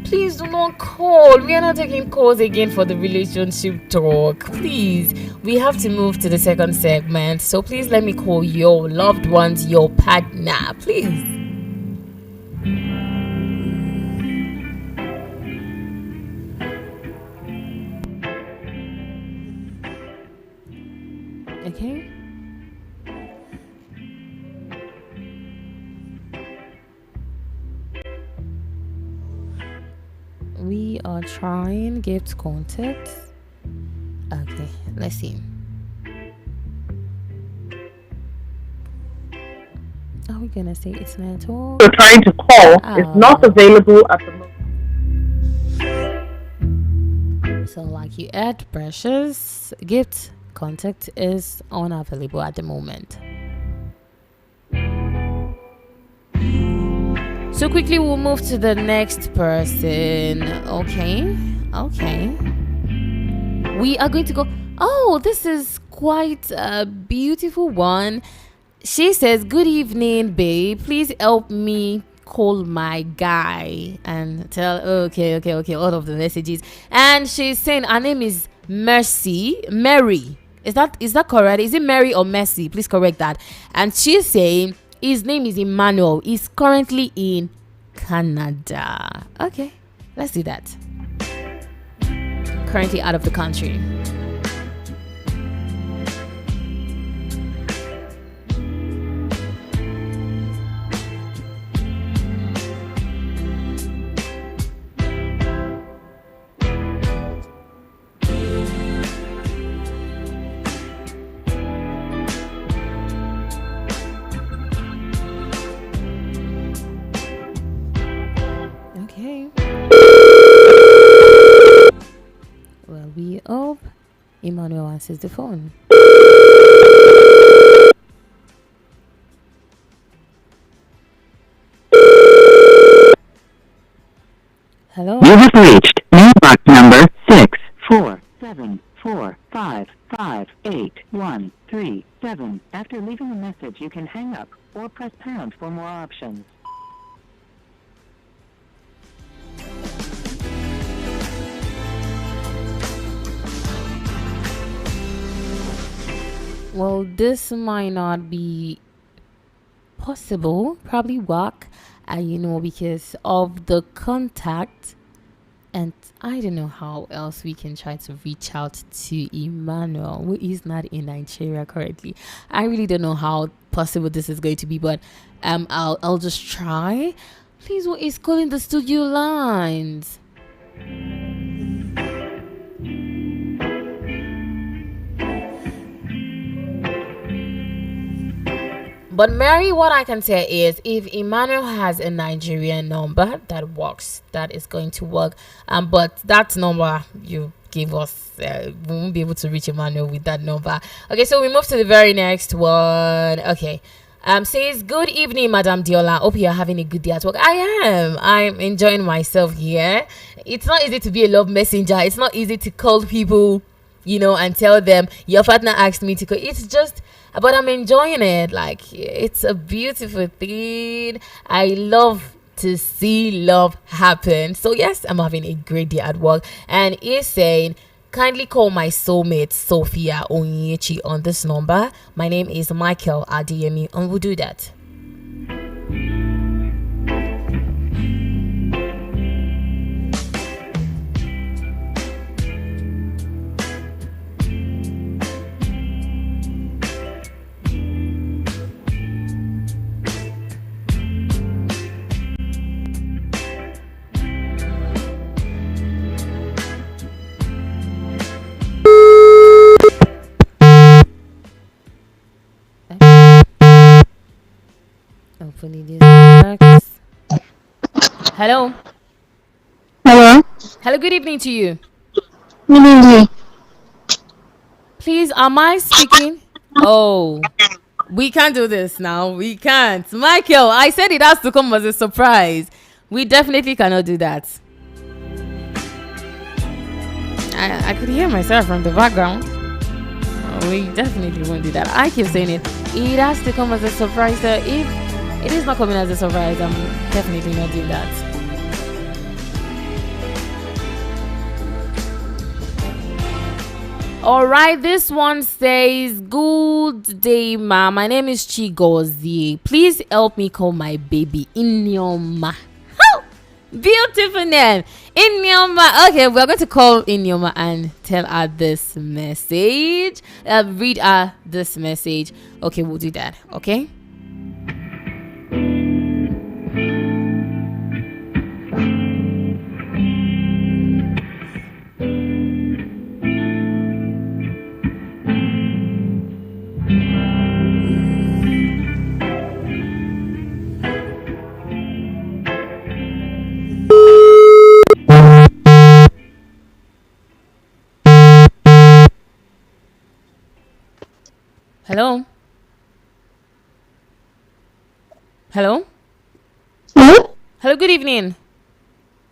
Please do not call. We are not taking calls again for the relationship talk. Please, we have to move to the second segment. So please let me call your loved ones, your partner. Please. Okay. We are trying gift contact. Okay, let's see. Are we gonna say it's network? You're trying to call is not available at the moment. So like Thank you, Ed Precious. Gift contact is unavailable at the moment. So quickly we'll move to the next person. Okay. We are going to go. Oh, this is quite a beautiful one. She says, "Good evening, babe. Please help me call my guy and tell." Okay. All of the messages, and she's saying her name is Mary. Is that correct? Is it Mary or Mercy? Please correct that. And she's saying his name is Emmanuel. He's currently in Canada. Okay, let's do that. Currently out of the country. We hope Emmanuel answers the phone. Hello. You have reached mailbox number 647455813. After leaving a message, you can hang up or press pound for more options. Well, this might not be possible. Probably work, because of the contact. And I don't know how else we can try to reach out to Emmanuel, who is not in Nigeria currently. I really don't know how possible this is going to be, but I'll just try. Please, who is calling the studio lines? But Mary, what I can say is, if Emmanuel has a Nigerian number that works, that is going to work. But that number you give us, we won't be able to reach Emmanuel with that number. Okay, so we move to the very next one. Okay. Says, "Good evening, Madam Diola. Hope you're having a good day at work." I am. I'm enjoying myself here. It's not easy to be a love messenger. It's not easy to call people, and tell them your partner asked me to call. It's just, but I'm enjoying it. Like, it's a beautiful thing. I love to see love happen. So yes, I'm having a great day at work. And he's saying, "Kindly call my soulmate Sophia Onyechi on this number. My name is Michael Adeyemi," and we'll do that. Hopefully this works. Hello. Hello. Hello, good evening to you. Good evening. Please, am I speaking? Oh, we can't do this now. We can't. Michael, I said it has to come as a surprise. We definitely cannot do that. I could hear myself from the background. We definitely won't do that. I keep saying it. It has to come as a surprise. So if it is not coming as a surprise, I'm definitely not doing that. All right, this one says, "Good day, ma. My name is Chigozie. Please help me call my baby Inyoma." How beautiful name, Inyoma. Okay, we're going to call Inyoma and tell her this message. Read her this message. Okay, we'll do that. Okay. Hello? Hello? Hello? Hello, good evening.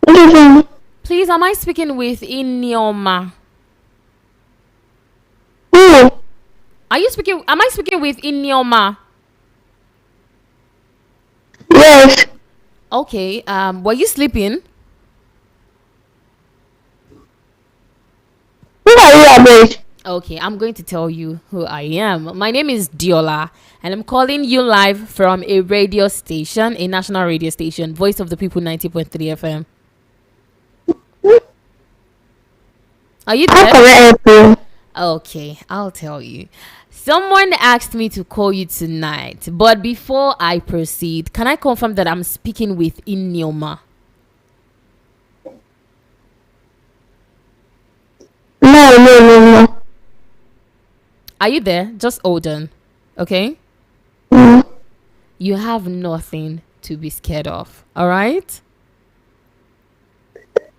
Good evening. Please, am I speaking with Inyoma? Who? Am I speaking with Inyoma? Yes. Okay, were you sleeping? Who are you, Abed? Okay, I'm going to tell you who I am. My name is Diola, and I'm calling you live from a radio station, a national radio station, Voice of the People 90.3 FM. Are you How there? can I help you? Okay, I'll tell you. Someone asked me to call you tonight, but before I proceed, can I confirm that I'm speaking with Inyoma? No. Are you there? Just hold on. Okay? Mm. You have nothing to be scared of. All right?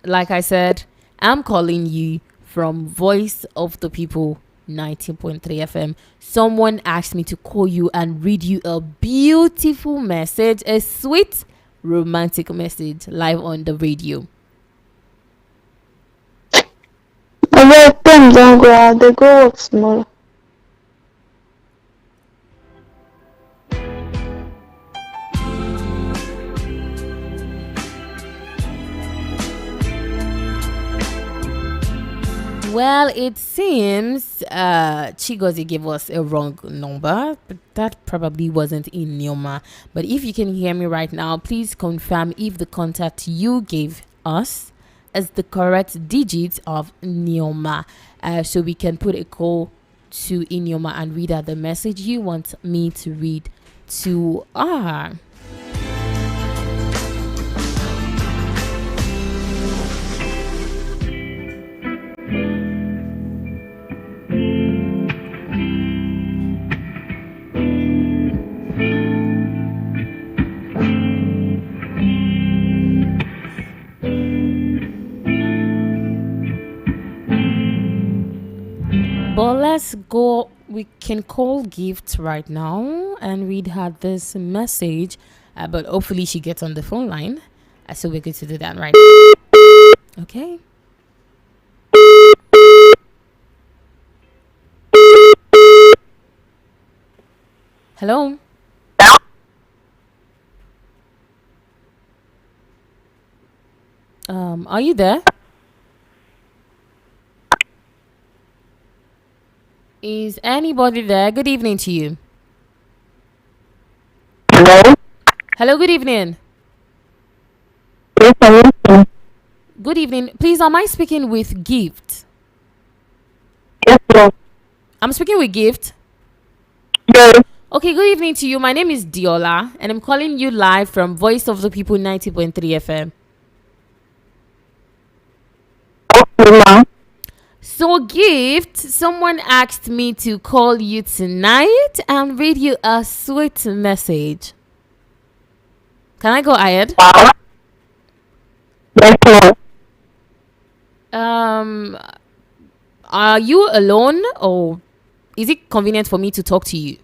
Like I said, I'm calling you from Voice of the People 19.3 FM. Someone asked me to call you and read you a beautiful message, a sweet romantic message live on the radio. Abed, them don't go out. They go work tomorrow. Well, it seems Chigozie gave us a wrong number, but that probably wasn't in Neoma. But if you can hear me right now, please confirm if the contact you gave us is the correct digit of Neoma, so we can put a call to Inyoma and read out the message you want me to read to her. But let's go. We can call Gift right now and read her this message. But hopefully she gets on the phone line. So we're going to do that right now. Okay. Hello. Are you there? Is anybody there? Good evening to you. Hello? Hello, good evening. Yes, I'm listening. Good evening. Please, am I speaking with Gift? Yes, no. I'm speaking with Gift. Yes. Okay, good evening to you. My name is Diola, and I'm calling you live from Voice of the People 90.3 FM. Okay, ma. So, Gift, someone asked me to call you tonight and read you a sweet message. Can I go ahead? Yes, no. Are you alone, or is it convenient for me to talk to you?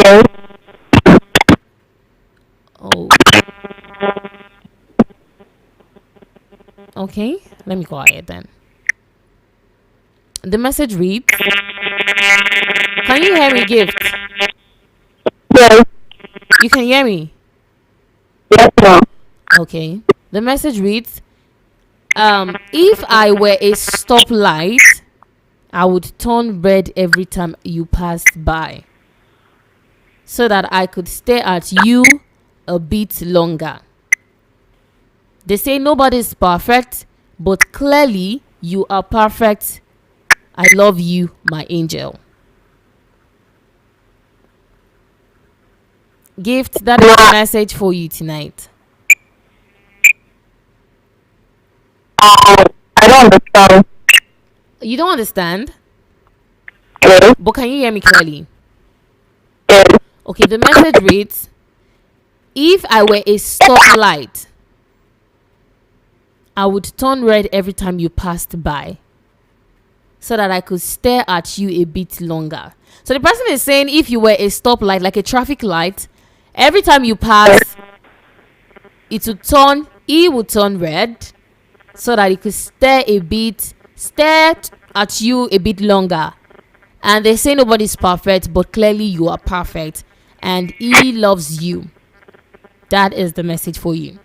Yes. Oh. Okay, let me go ahead then. The message reads, can you hear me, Gift? Yes. You can hear me? Yes, no. Okay. The message reads, if I were a stoplight, I would turn red every time you passed by, so that I could stare at you a bit longer. They say nobody's perfect, but clearly you are perfect. I love you, my angel. Gift, that is the message for you tonight. I don't understand. You don't understand? Yes. But can you hear me clearly? Yes. Okay, the message reads, if I were a stoplight, I would turn red every time you passed by, so that I could stare at you a bit longer. So the person is saying, if you were a stoplight, like a traffic light, every time you pass, he would turn red, so that he could stare at you a bit longer. And they say nobody's perfect, but clearly you are perfect, and he loves you. That is the message for you.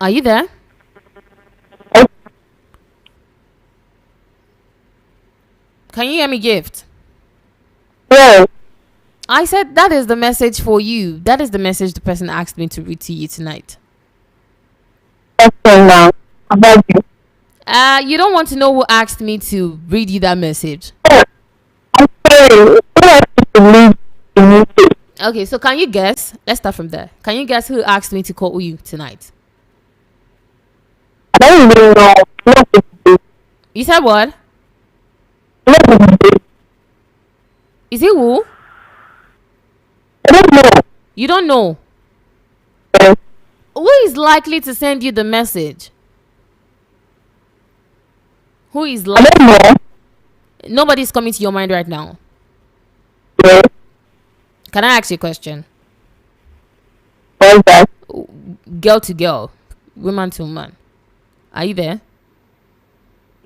Are you there? Can you hear me, Gift? Yeah. I said that is the message for you. That is the message the person asked me to read to you tonight. Okay, now. About you. You don't want to know who asked me to read you that message? I'm sorry. Who asked you to leave the meeting? Okay, so can you guess? Let's start from there. Can you guess who asked me to call you tonight? I don't even know. What to do. You said what? What to do. Is it who? I don't know. You don't know. Yes. Who is likely to send you the message? Who is I like? don't know. Nobody's coming to your mind right now. Yes. Can I ask you a question? What's that? Girl to girl, woman to woman. Are you there?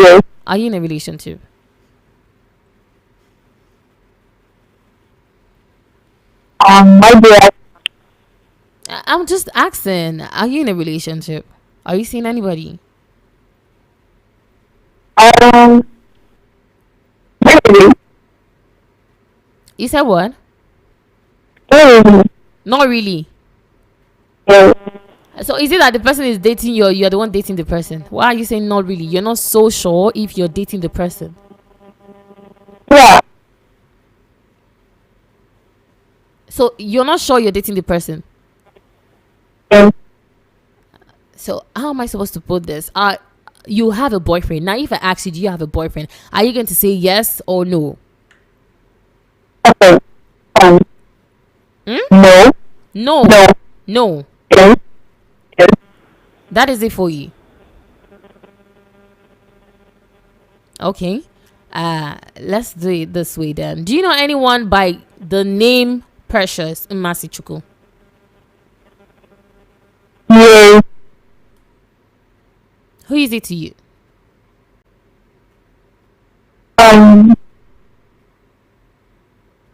Yes. Are you in a relationship? My dear. I'm just asking. Are you in a relationship? Are you seeing anybody? Maybe. You said what? Maybe. Not really. Yes. So is it that the person is dating you, or you're the one dating the person? Why are you saying not really? You're not so sure if you're dating the person. Yeah. So you're not sure you're dating the person. Yes. So how am I supposed to put this? You have a boyfriend. Now if I ask you, do you have a boyfriend? Are you going to say yes or no? Okay. Hmm? No. No. No. No. Yes. Yes. That is it for you. Okay. Let's do it this way then. Do you know anyone by the name Precious in Masichuku? Yes. Who is it to you?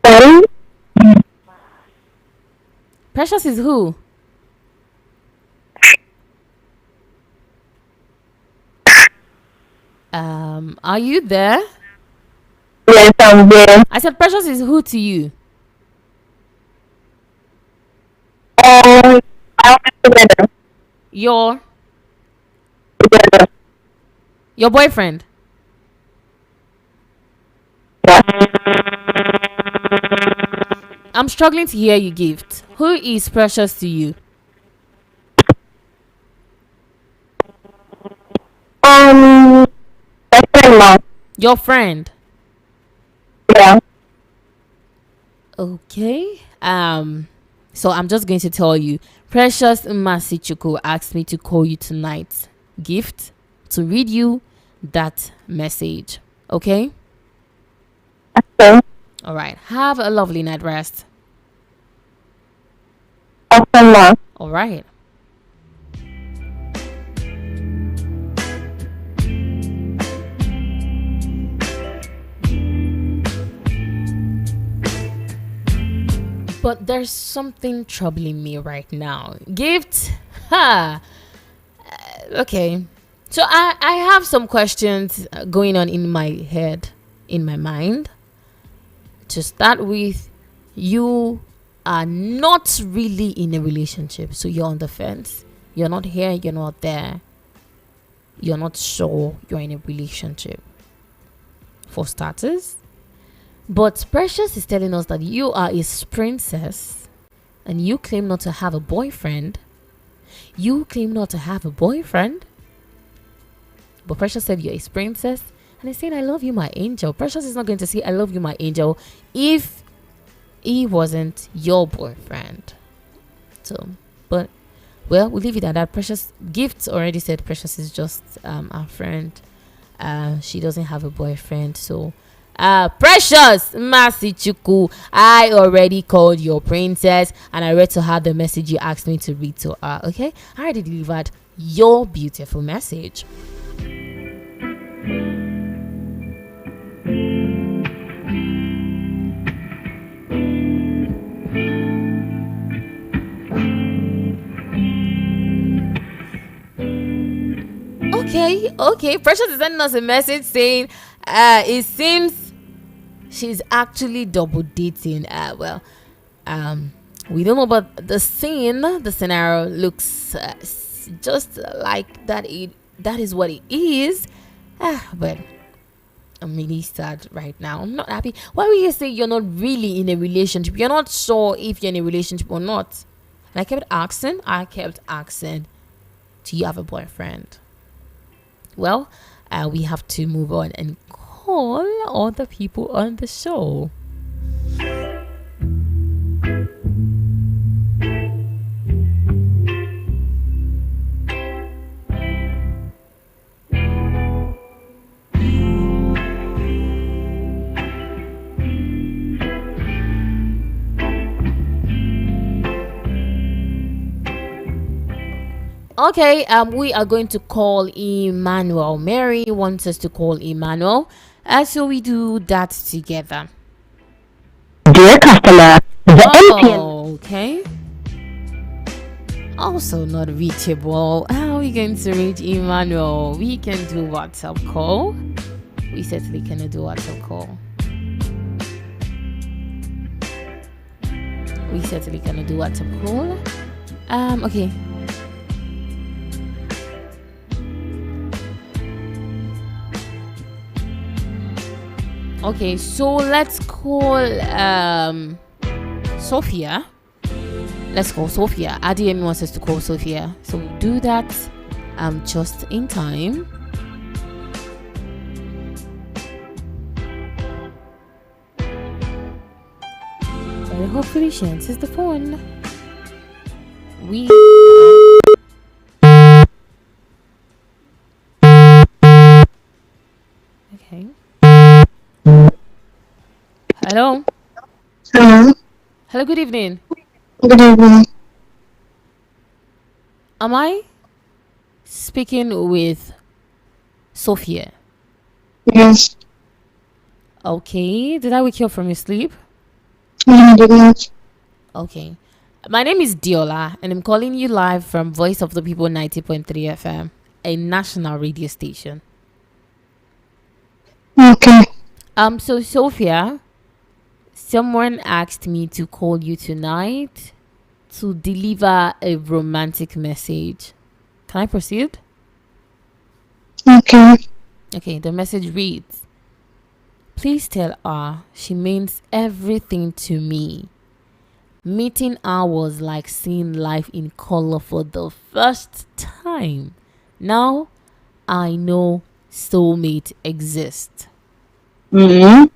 Sorry. Precious is who? Are you there? Yes, I'm there. I said Precious is who to you? I'm together. Your Together. boyfriend. Yeah. I'm struggling to hear you, Gift. Who is Precious to you? My friend now. Your friend. Yeah. Okay. So I'm just going to tell you, Precious Masichuku asked me to call you tonight, Gift, to read you that message. Okay? Okay. All right. Have a lovely night rest. Awesome now. All right. But there's something troubling me right now. Gift? Ha! Okay. So I have some questions going on in my head, in my mind. To start with, you are not really in a relationship. So you're on the fence. You're not here, you're not there. You're not sure you're in a relationship. For starters. But Precious is telling us that you are a princess and you claim not to have a boyfriend. You claim not to have a boyfriend. But Precious said you're a princess and he's saying, I love you, my angel. Precious is not going to say, I love you, my angel, if he wasn't your boyfriend. So, but Well, we'll leave it at that. Precious Gifts already said Precious is just our friend. She doesn't have a boyfriend, so Precious Masichuku, I already called your princess and I read to her the message you asked me to read to her. Okay, I already delivered your beautiful message. Okay. Precious is sending us a message saying it seems she's actually double dating. We don't know, but the scenario looks just like that. That is what it is. But I'm really sad right now. I'm not happy. Why would you say you're not really in a relationship? You're not sure if you're in a relationship or not. And I kept asking, do you have a boyfriend? Well, we have to move on and call all the people on the show. Okay, we are going to call Emmanuel. Mary wants us to call Emmanuel. So we do that together. Dear customer, the MTN. Okay. Also not reachable. How are we going to reach Emmanuel? We can do WhatsApp call. We certainly cannot do WhatsApp call. Okay. Okay, so let's call Sophia. Let's call Sophia. ADM wants us to call Sophia, so we'll do that just in time. But hopefully she answers the phone. Okay. Hello. Hello, good evening. Good evening. Am I speaking with Sophia? Yes. Okay. Did I wake you up from your sleep? No, I did not. Okay. My name is Diola and I'm calling you live from Voice of the People 90.3 FM, a national radio station. Okay. So Sophia, someone asked me to call you tonight to deliver a romantic message. Can I proceed? Okay. Okay, the message reads, please tell her she means everything to me. Meeting her was like seeing life in color for the first time. Now I know soulmate exists. Very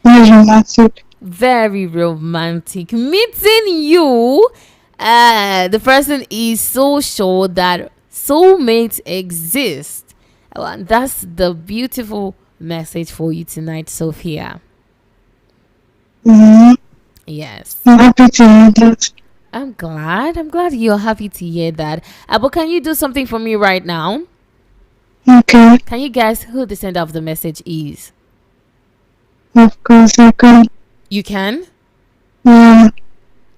romantic. Very romantic. Meeting you, the person is so sure that soulmates exist. Well, that's the beautiful message for you tonight, Sophia. Yes. I'm happy to hear that. I'm glad you're happy to hear that. But can you do something for me right now? Okay. Can you guess who the sender of the message is? Of course I can. You can? Yeah.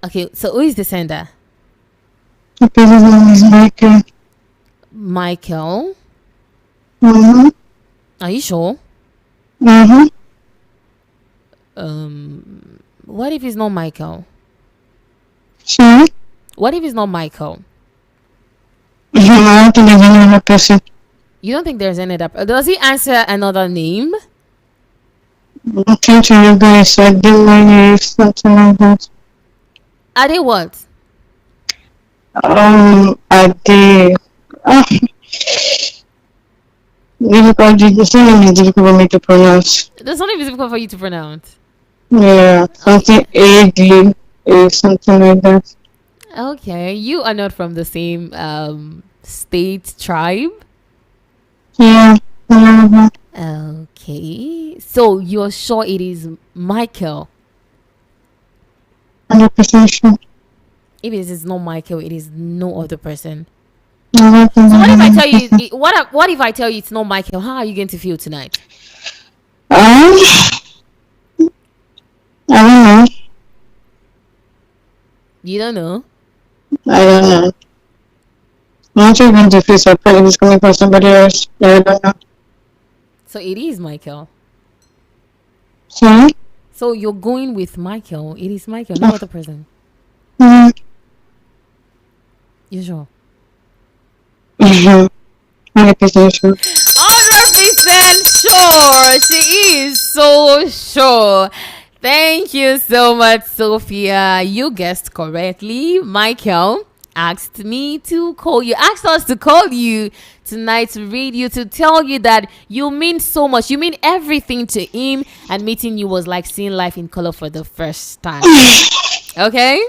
Okay, so who is the sender? The person's name is Michael. Michael? Are you sure? What if it's not Michael? Sorry? What if it's not Michael? I don't think there's any other person. You don't think there's any other? Does he answer another name? I'm trying to remember his identity, something like that. Are they what? Ade. Difficult. The same name is difficult for me to pronounce. There's something difficult for you to pronounce. Yeah, something Ade, something like that. Okay, you are not from the same state tribe. Yeah. Okay, so you're sure it is Michael? 100% sure. If it is not Michael, it is no other person. No, So what if I tell you? What if I tell you it's not Michael? How are you going to feel tonight? I don't know. You don't know. I don't know. I'm actually going to feel surprised it's coming from somebody else. I don't know. So it is Michael. Sorry? So you're going with Michael. It is Michael, no other person. Mm-hmm. You sure? 100% sure. 100% sure. She is so sure. Thank you so much, Sophia. You guessed correctly. Michael asked me to call you, asked us to call you tonight to read you, to tell you that you mean so much. You mean everything to him, and meeting you was like seeing life in color for the first time. Okay?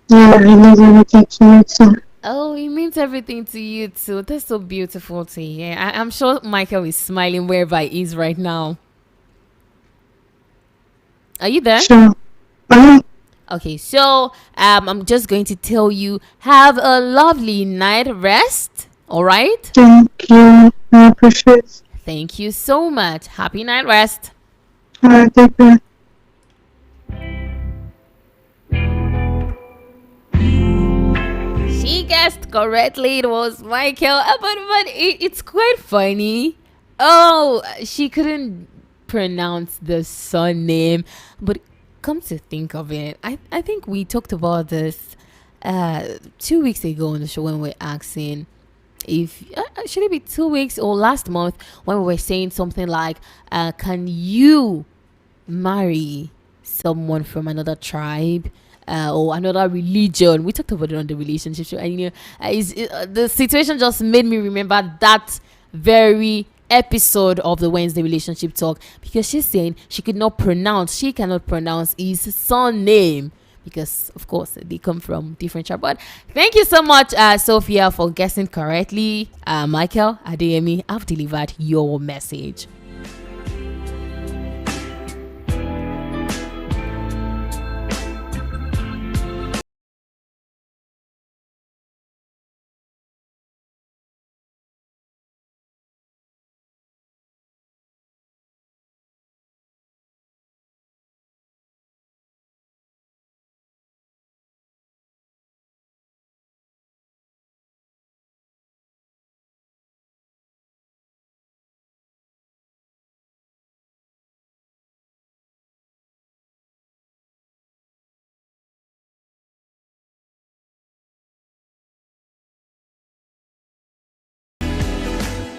Yeah, I love everything to me too. Oh, it means everything to you too. That's so beautiful to hear. I'm sure Michael is smiling wherever he is right now. Are you there? Sure. Okay, so I'm just going to tell you, have a lovely night rest. All right? Thank you. I appreciate it. Thank you so much. Happy night rest. Alright, take care. She guessed correctly. It was Michael. But it's quite funny. Oh, she couldn't pronounce the surname. But come to think of it, I think we talked about this 2 weeks ago on the show when we were asking if should it be 2 weeks or last month when we were saying something like can you marry someone from another tribe or another religion. We talked about it on the relationship show, and the situation just made me remember that very episode of the Wednesday relationship talk, because she's saying she cannot pronounce his surname because of course they come from different tribe. But thank you so much, Sophia, for guessing correctly. Michael Adeyemi, I've delivered your message.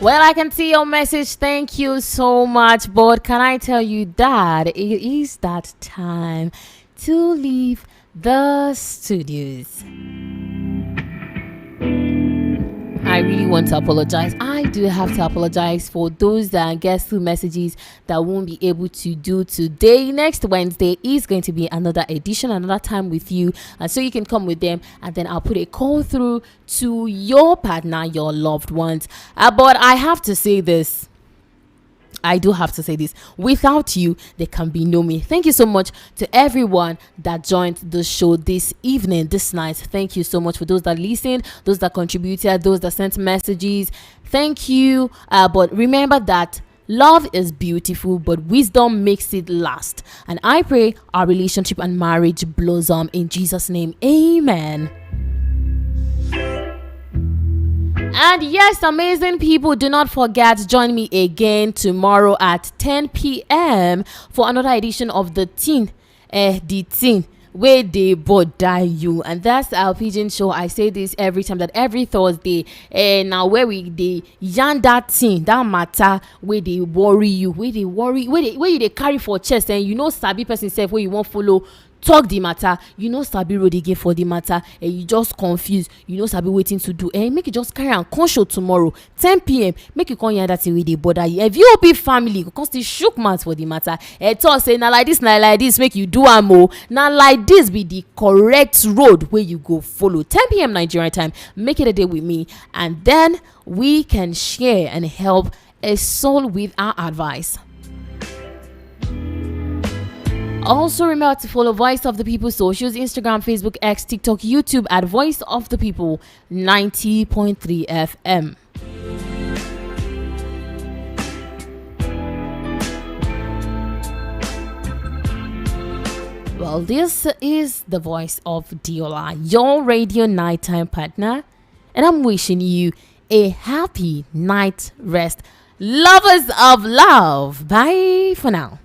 Well, I can see your message. Thank you so much. But can I tell you that it is that time to leave the studios? I really want to apologize. I do have to apologize for those that get through messages that won't be able to do today. Next Wednesday is going to be another edition, another time with you, and so you can come with them, and then I'll put a call through to your partner, your loved ones. But I have to say this. I do have to say this. Without you, there can be no me. Thank you so much to everyone that joined the show this evening, this night. Thank you so much for those that listened, those that contributed, those that sent messages. Thank you. But remember that love is beautiful, but wisdom makes it last. And I pray our relationship and marriage blossom in Jesus' name. Amen. And yes, amazing people, do not forget, join me again tomorrow at 10 p.m. for another edition of the teen where they both die you. And that's our pigeon show. I say this every time, that every Thursday now where they yarn that thing, that matter, where they worry you, where you they carry for chest, and sabi person self where you won't follow talk the matter, you know sabi road again for the matter, and you just confused, you know sabi waiting to do, and make you just carry am come show tomorrow 10 p.m. make you come hear that thing wey dey bother you. VOP family go come still shook mouth for the matter, and talk say na like this make you do am o, na like this be the correct road wey you go follow. 10 p.m. Nigerian time, make it a day with me, and then we can share and help a soul with our advice. Also remember to follow Voice of the People socials: Instagram, Facebook, X, TikTok, YouTube at Voice of the People 90.3 FM. Well, this is the Voice of Diola, your radio nighttime partner, and I'm wishing you a happy night rest. Lovers of love. Bye for now.